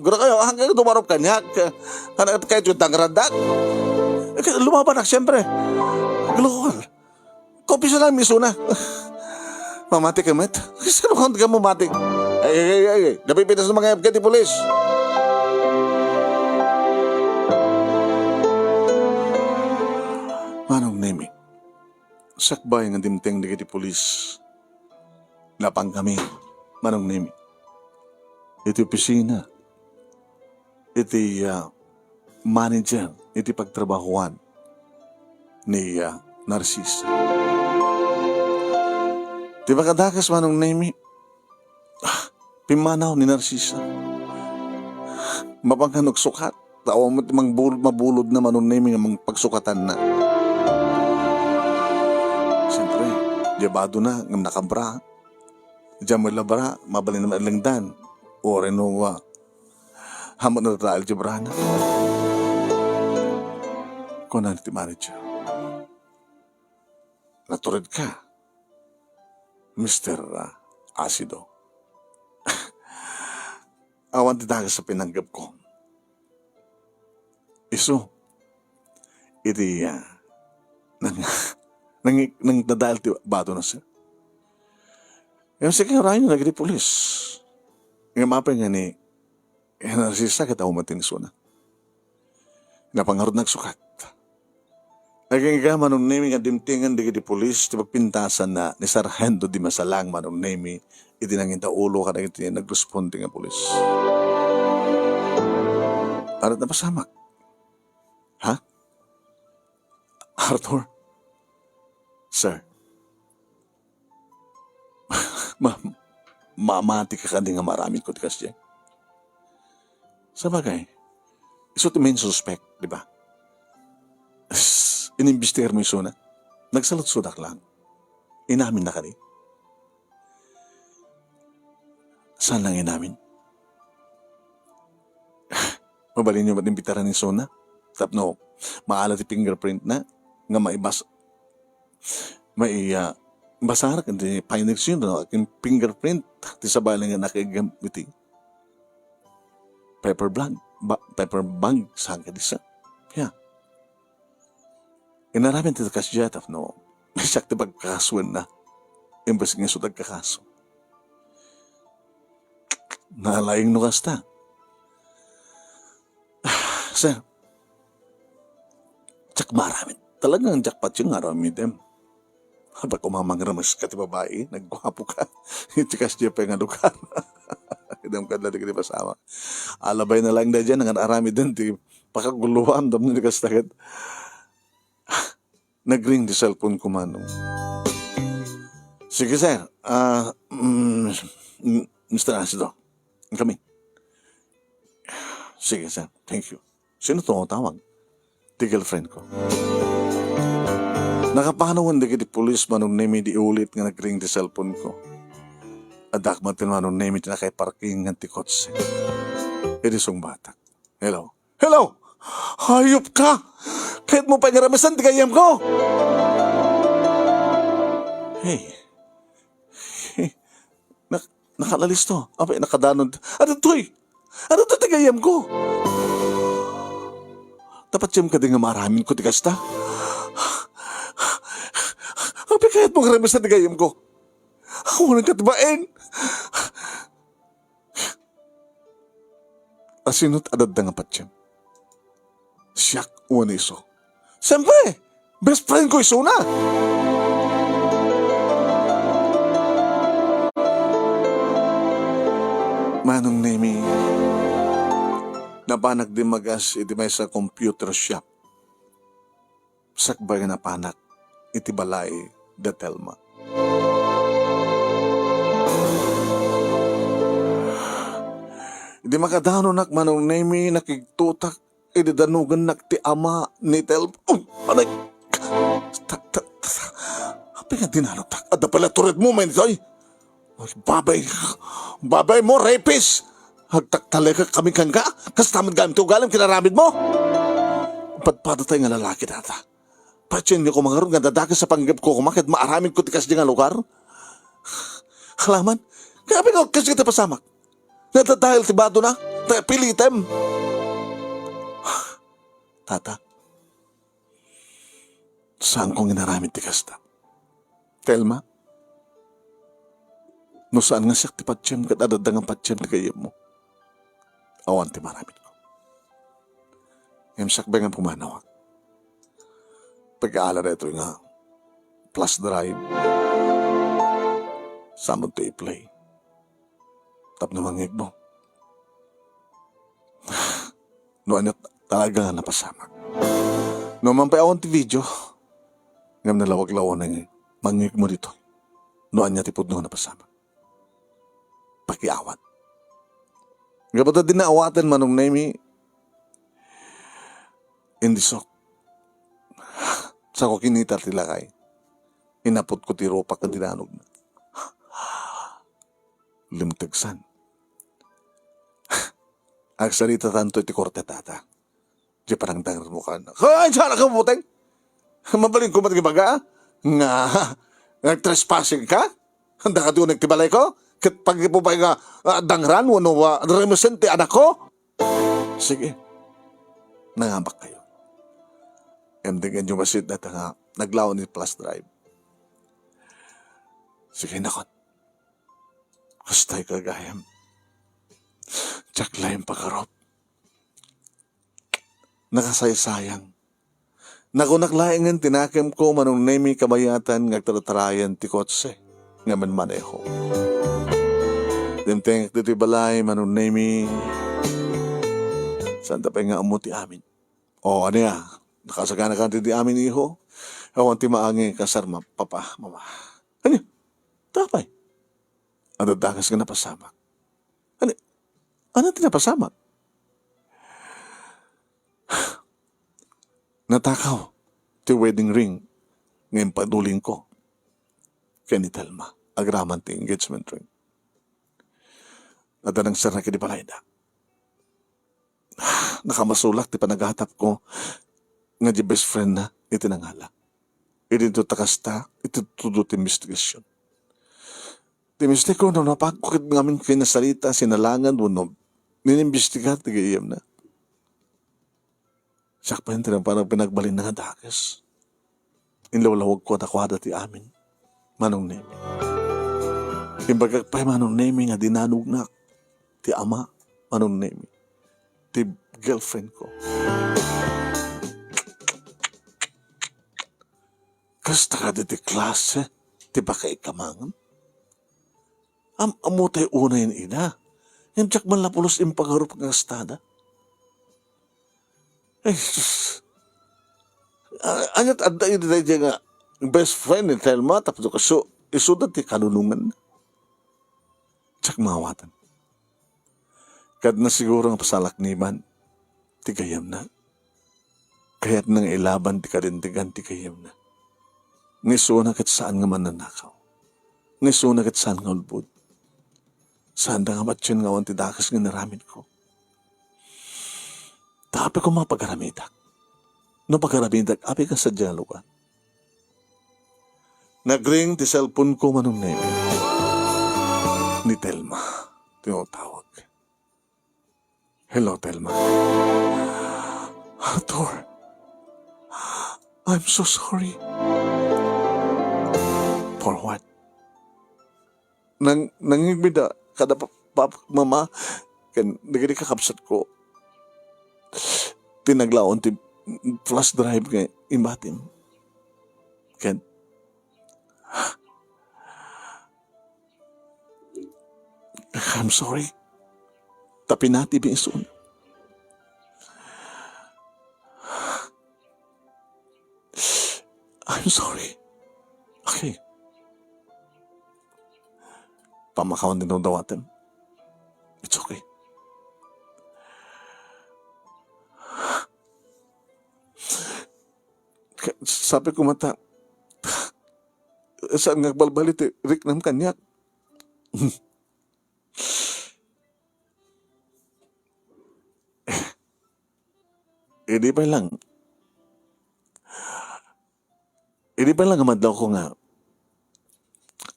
Gura kayo, hanggang tumarap kanyak. Kahit yung tangradak. Lumaban na, siyempre. Glukol. Kopi sa lang, miso na. Mamati ka, met. Sino kang ka mamati? Ay, napipitas ng mga FKT polis. Manong nemi, sakbay nga dimteng di kiti polis. Napang kami, manong nemi. Iti opisina, iti manager, iti pagtrabahuan ni Narcisa. Di ba kadakas manong nemi, pimanaw ni Narcisa. Mapangkanog sukat, tawa mo timang mabulod na manong nemi nga mga pagsukatan na. Siyempre, jabado na, ngam nakabra. Diyan mo labara, mabalin naman langdan. O renuwa, hamot na tata aljabra na. Kung na ti manager. Naturid ka, Mr. Asido. Awan ti dagas sa pinanggap ko. Iso, iti nang dadal ti bato na siya. Yung sige, rayo na nagdi polis. Yung mapay nga ni, Narcisa kita umating suna. Napangarod nagsukat. Naging ka manong nemi nga dimtingan di polis, di pagpintasan na ni Sargento di Masalang manong nemi, iti nangin ulo ka na iti nag-responde nga polis. Arat na pasamak. Ha? Arthur? Sir? Mamati ka din nga maraming ko tikas dyan. Sa bagay, iso ti main suspect, di ba? Inimbestigar mo iso na. Nagsalot-sudak lang. Inamin na ka rin. Saan lang inamin? Mabalin nyo ba't imbitaran ni Sona? Tapno, maala ti fingerprint na, nga maibas, Basara kan di Pionex yun, no? Aking fingerprint, ti sabay nga nakigamiti. Paper bag, saan ka di sa? Yeah. Inaramin ti kasyatap, no? May siyak ti pagkakasuan na. Imbes nga sutag kakaso. Nalayang nukas ta. Sir, tsak maramit. Talagang jackpot yung aramid dem. Habang kumamangaramas ka ti babae, nagwapo ka. Itikas diya pa yung lugar. Idam ka dati ka di pasama. Alabay na lang na dyan, ang aramid din, ti pakaguluhan, dam na dikas takit. Nag-ring di cellphone ko manong. Sige sir, Mr. Asido, kami. Sige sir, thank you. Sino tumatawag? Di girlfriend ko. Nakapanawan di kiti pulis manong nemi di ulit nga nag-ring di cellphone ko. Adak matin manong nemi di na kay parking nga ti kotse. Edisong bata. Hello? Hello! Hayop ka! Kahit mo pa ngaramisan, di kayam ko! Hey. Nakalalis to. Abay, nakadanod. Ano to'y? Ano to tigayam ko? Dapat siyam ka din nga maraming ko tigasta. Abay, kahit mong remes na tigayam ko. Ako nang katibain. Asinot adad na nga patsyan. Siyak uwan iso. Siyempre, best friend ko iso na. Manong nemi, napanak di magas iti may sa computer shop. Sakbay nga napanak iti balay da Telma. Di makadano nak manong nemi nakigtutak iti danugan nak ti ama ni Telma. Anay! Hapi nga dinanok ada pala turet mo man ito'y. Babay mo, rapist! Hagtak talaga kami kang ka? Kas tamad gamit ugalim, kinaramid mo? Padpada tayo nga lalaki data. Patsyan niyo ko mga ron, nga dadakas sa panggap ko, kumakit maaramid ko tikas di nga lugar. Halaman, kaya ko kasi kita pasamak. Natadahil tibado na, tayo pilitem. Tata, saan kong inaramid tikas ta? Telma? No saan nga siyak ti patsyem kat adadangang patsyem ti kayem mo. Awan ti maramit ko. Ngayon siyak ba nga pumanawag. Pag-aala na ito nga plus drive. Samod to i-play. Tap na mangig mo. No ano talaga nga napasama. No mampay awan ti video. Ngam nalawag-lawan na nga mangig mo dito. No anya ti pudno nga napasama. Pakiawat. Kapag din naawatan manong nemi, hindi sok. Sa ko kinitar tilakay. Inapot ko ti ropa ka dinanog na. Limtagsan. Agsalita tanto iti korte tata. Di parang tangar mo ka na. Ay, sana ka buteng! Mabaling ko matigibaga? Nga, nag-trespassing ka? Handa ka doon nagtibalay ko? Kat pag po ba nga dangran, wano remisente anak ko? Sige. Nangambak kayo. Emdingan yung masid na nga naglaw ni plus drive. Sige nakot. Hastay kagayam. Tsaklay ang pagkarop. Nakasaysayang. Nakunaklayang tinakem ko manong nemi kabayatan ngagtaratarayan ti kotse. Ngaman maneho. Dimteng dito balay manong nemi. Saan tapay nga amuti amin? O ano ya? Nakasagana ka di amin iho? Awan ti maangi kasarma, papa, mama. Ano? Tapay. Ano dagas ka napasama? Ano tinapasama? Natakaw ti wedding ring ngayon paduling ko. Kaya ni Telma, agraman ti engagement ring. At anang sarna kini balay na. Nakamasulak ti panaghatap ko nga di best friend na itinangala. Ito takasta, ito tudot investigasyon. Timistik ko, no, napakukit ngamin kinasalita, sinalangan, no, ninimbestigat, tigayam na. Siya pa yun, parang pinagbalin na nga dakas. Inlawlawag ko at akwada ti amin. Manong nemi. Imbagag pa manong nemi nga dinanog na ti ama, manong nemi. Ti girlfriend ko. Kasta ka di ti klase, ti baka ikamangan. Amo tayo una yun ina. Yung tsak man lapulos yung pagharup ng astada. Ay, sus. Anyat adda yun dahil nga best friend ni Telma tapos ko so isudat ti kanunungan. Tsak mawatan. Kad na siguro ang pasalak ni man, ti kayam na. Kaya't nang ilaban ti karintigan ti kayam na. Ngiso na kat saan nga mananakaw. Ngiso na kat saan nga ulbud. Saan da nga matyan nga wan ti dakas nga naramid ko. Tapi ko mga pagkaramidak. No pagkaramidak, api ka sa dialoga. Nagring ti cellphone ko manong nemi. Ni Telma. Tinutawag. Hello, Telma. Arthur. I'm so sorry. For what? Nangigbida kada mama kan nagdi kakapsat ko. Pinaglaon ti flash drive kay imbatim. Ken I'm sorry. Tapi nati bisun. I'm sorry. Okay. Pamakawan din dawatin. It's okay. Sabi ko mata, saan nga balbalit eh, Rick ng kanyak. Hindi pa lang amadlaw ko nga,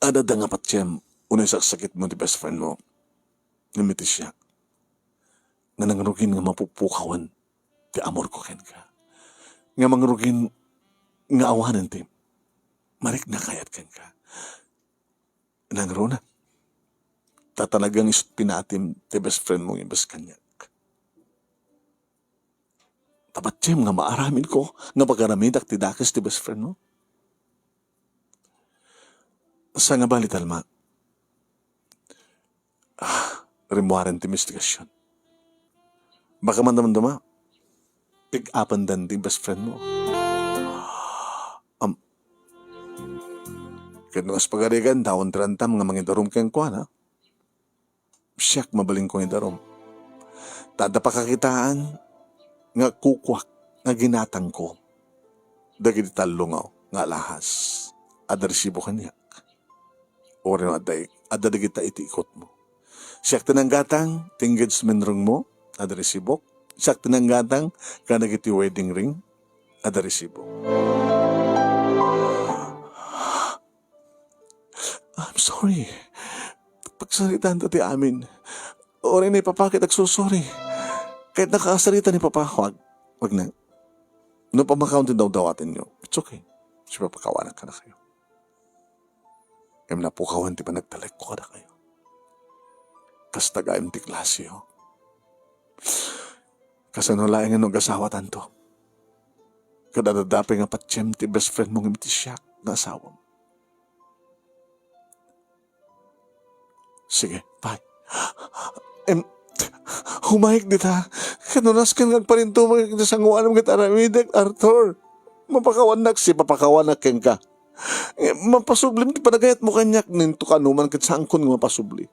ada da nga patyem, unay sakit mo di best friend mo, namitis siya, nga nangrugin nga mapupukawan, ti amor ko ken ka. Nga mangrugin, nga awanan ti, marik na kayat ken ka. Nangro na, tatalagang isut pinatim, ti best friend mo yung best kanyak. Tapatyem nga maaramin ko, nga pagkaramidak ti dakas ti best friend mo. Sa nga bali, Telma, rimuaren ti investigasyon. Baka man naman dama, pick-upan dan ti best friend mo. Kaya pagarigan, daon tirantam nga mangidarom kayang kuha na. Siyak mabaling kong idarom. Tada pakakitaan, nga kukwak, nga ginatang ko. Dagi di talungaw, nga lahas. Adarisibo kanyak. O rin adda kita itiikot mo. Siyak tinanggatang, engagement ring mo, adda resibok. Siyak tinanggatang, kanagiti wedding ring, adda resibok. I'm sorry. Pagsalitan to ti amin. O rin ipapakit ag so sorry. Kahit nakasalita ni Papa, wag na. No pa makauntin daw dawatin nyo. It's okay. Siya papakawanan ka na kayo. Em na po kawan ti pa nagtalek ko kada kayo. Kas tagaim ti klasyo. Kasanulayan nga nung asawa tanto. Kadadadapi nga patyem ti best friend mong imiti siya na asawa mo. Sige, bye. Humayik dita. Kanunas kan ngagparinto mga sanguan mga taramidek, Arthur. Mapakawanak si papakawanak ken ka. Mapasublim ti panagayat mo kanyak ninto kanuman ket sangkon nga mapasubli.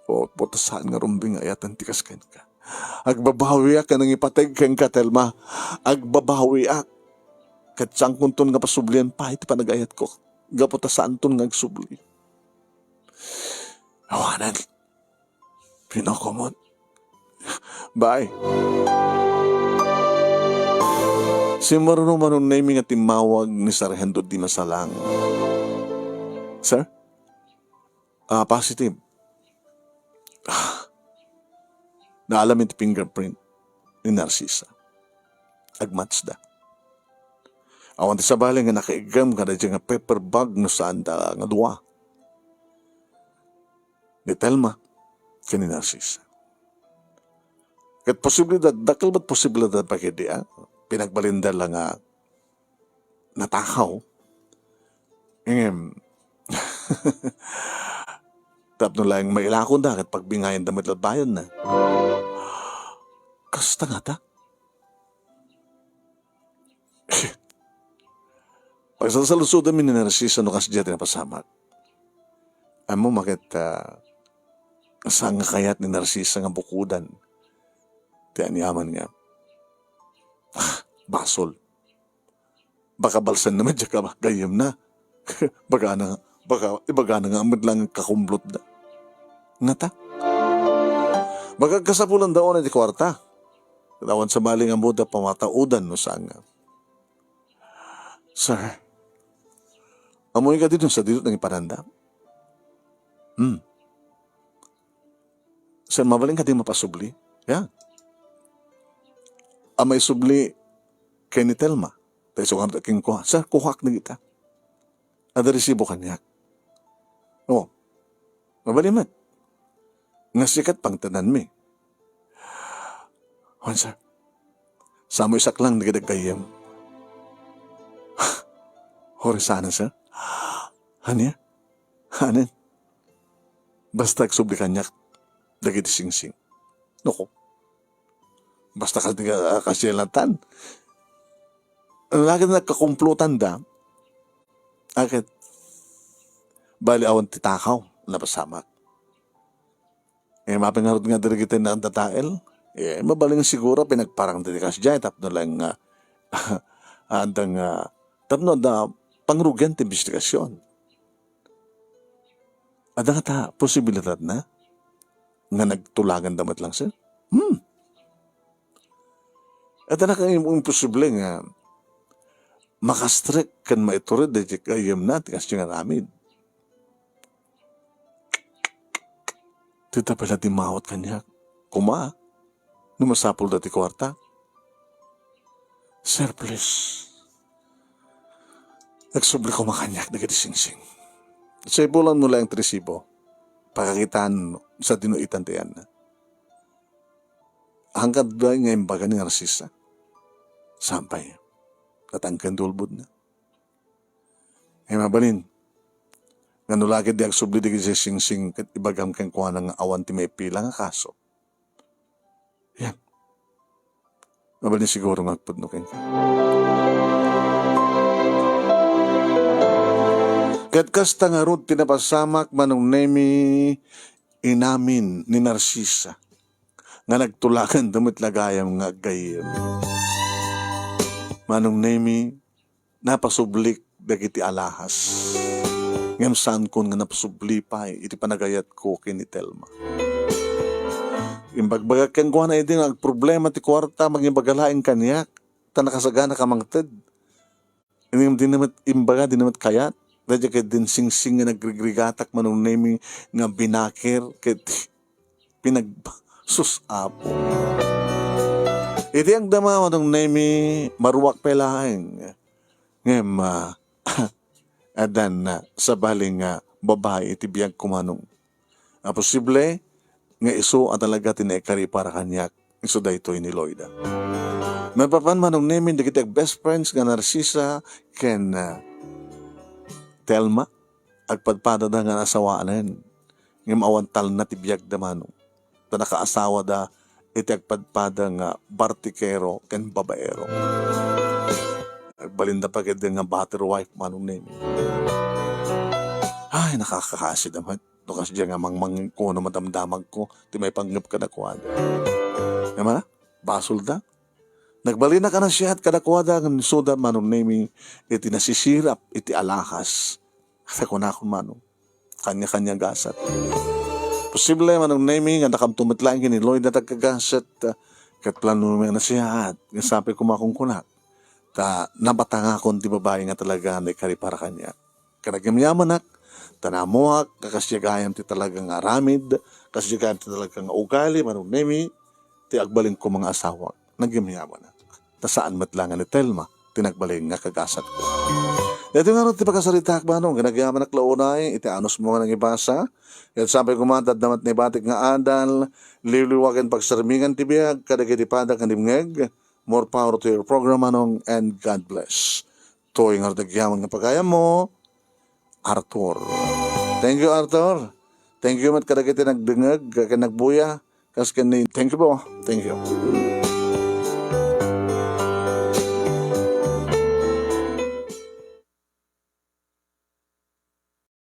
O potasan nga rumbing ayatan ti kasken ka. Agbabawi ak kanang ipateg ken ka, Telma. Agbabawi ak. Ket sangkon ton nga pasublian pa iti panagayat ko. Gapotasan ton nga agsubli. Awanan. Pinokomot. Bye. Si marunong naming at timawag ni Sargento Di Masalang. Sir? Positive. Naalamin ti fingerprint ni Narcisa. Agmatch da. Awan ti sabali nga nakaigam kada dyan nga paper bag no saan da nga duwa. Ni Telma kani Narcisa. Kat posibilidad, dakal ba't posibilidad pa kaya pinagbalindar lang nga natakaw. Ngem, tapno lang may ilakon da kat pagbingayan damit bayan na. Kasta nga ta? Pag salusudan mi ni Narcisa no kasi dyan napasamak. Amo makit saan nga kayat ni Narcisa nga bukudan. Tiyan yaman nga. Basol. Baka balsan naman dyan ka gayam na. Baka ibaga na nga amad lang kakumblot na. Nga ta? Baka kasapulan daw na di kwarta. Tawan sa maling ang muda pamataudan no saan nga. Sir, amoy ka dito sa dito ng ipananda. Sir, mabaling ka din mapasubli. Yeah. Amay subli kay ni Telma. Tayo sa kamta king kuha. Sir, kuhak na kita. Ada resibo kanyak. Oo. Mabaling mat. Nga sikat pang tanan mi. Juan, sir. Sa mo isak lang nagdagayam. Hori sana, sir. Hanya? Hanin? Basta subli kanyak. Dagiti sing-sing. Noko. Basta kasilatan. Lagi na nagkakumplutan da. Akit. Bali awan titakaw. Napasamak. Mapingarod nga diri kita na ang tatael. Mabaling siguro pinagparang diri kasi dyan. Tapno lang andang tapno da pangrugyan ti investigasyon. Ada nga ta posibilidad na nga nagtulagan damat lang, sir? At na kang imposible nga makastrek kan maiturid da kayam natin kasi nga namin. Tita pala di mawat kanya. Kuma, numasapol dati kwarta. Sir, please. Nagsubli ko makanyak na sing-sing. Sa ibulan mo lang ang tresibo. Pakakitaan sa dinuitan tiyan na. Hanggat ba ngayon baga ni Narcisa? Sampay. Natangkan dulbud na. Mabalin. Nga nulagid di agsubli di kasi sing-sing kat ibagam kang kuha ng awan ti may pila nga kaso. Yan. Mabalin siguro magpudnukin ka. Kat kasta nga rod tinapasamak manong nemi inamin ni Narcisa nga nagtulakan damit lagayam nga gayam. Manong nemi napasublik dagiti alahas. Ngam saan kon nga napasubli pa iti panagayat ko kini Telma. Imbagbaga kang kuha na iti nga problema ti kwarta magimbagalain kanyak ta nakasagana kamangted. Din naman imbaga din naman kayat. Dadya kay din sing-sing nga nagrigrigatak manong nemi nga binakir kay pinagsusapo. Iti ang dama manong nemi maruwak pelaeng. Ngem adan na sa baling babae iti biyag kumanong. Posible nga iso at talaga tinaikari para kanyak iso da ito ni Loida. Napapan manong nemi dagiti best friends nga Narcisa ken Telma, agpadpada da nga nasawaanan. Ngam awantal na tibiyag da manong. Ta nakaasawa da, iti agpadpada nga bartikero ken babaero. Agbalinda pa kaya nga butter wife manong nemi. Ay, nakakakasid naman. No kasi diyan nga mangmangin ko na madamdamag ko, ti may panggap ka na kuwada. Nama, basol da. Nagbalina ka na siya at kadakwada ng suda manong nemi iti nasisirap iti alahas. Sa kunakon manong kanya-kanya gasat. Posible manong nemi nga nakamtumitlaing kini Lloyd na tagkagasat kat plano naman na siya at sabi kumakong kunak. Ta nabatanga kon ti babae nga talaga na ikari para kanya. Kanagimyaman nak, tanamuhak, kakasyagayam ti talagang aramid, kasyagayam ti talagang ugali, manong nemi, ti agbaling ko mga asawa. Nagimyaman nak. Ta saan matlangan ni Telma, tinagbaling nga kagasat ko. Ito nga rin ti pagkasaritak ba nung ginagayaman na klaunay, iti anos mo nga nang ibasa. Yan sabi kumantad damat ni batik nga adal, liliwagan pagsarmingan ti biyag, kadagiti padak ang dimngeg, more power to your program anong, and God bless. Tuwing nagyaman nga pagkaya mo, Arthur. Thank you, Arthur. Thank you mat kadagiti nagdingeg, kaya nagbuya. Thank you po. Thank you.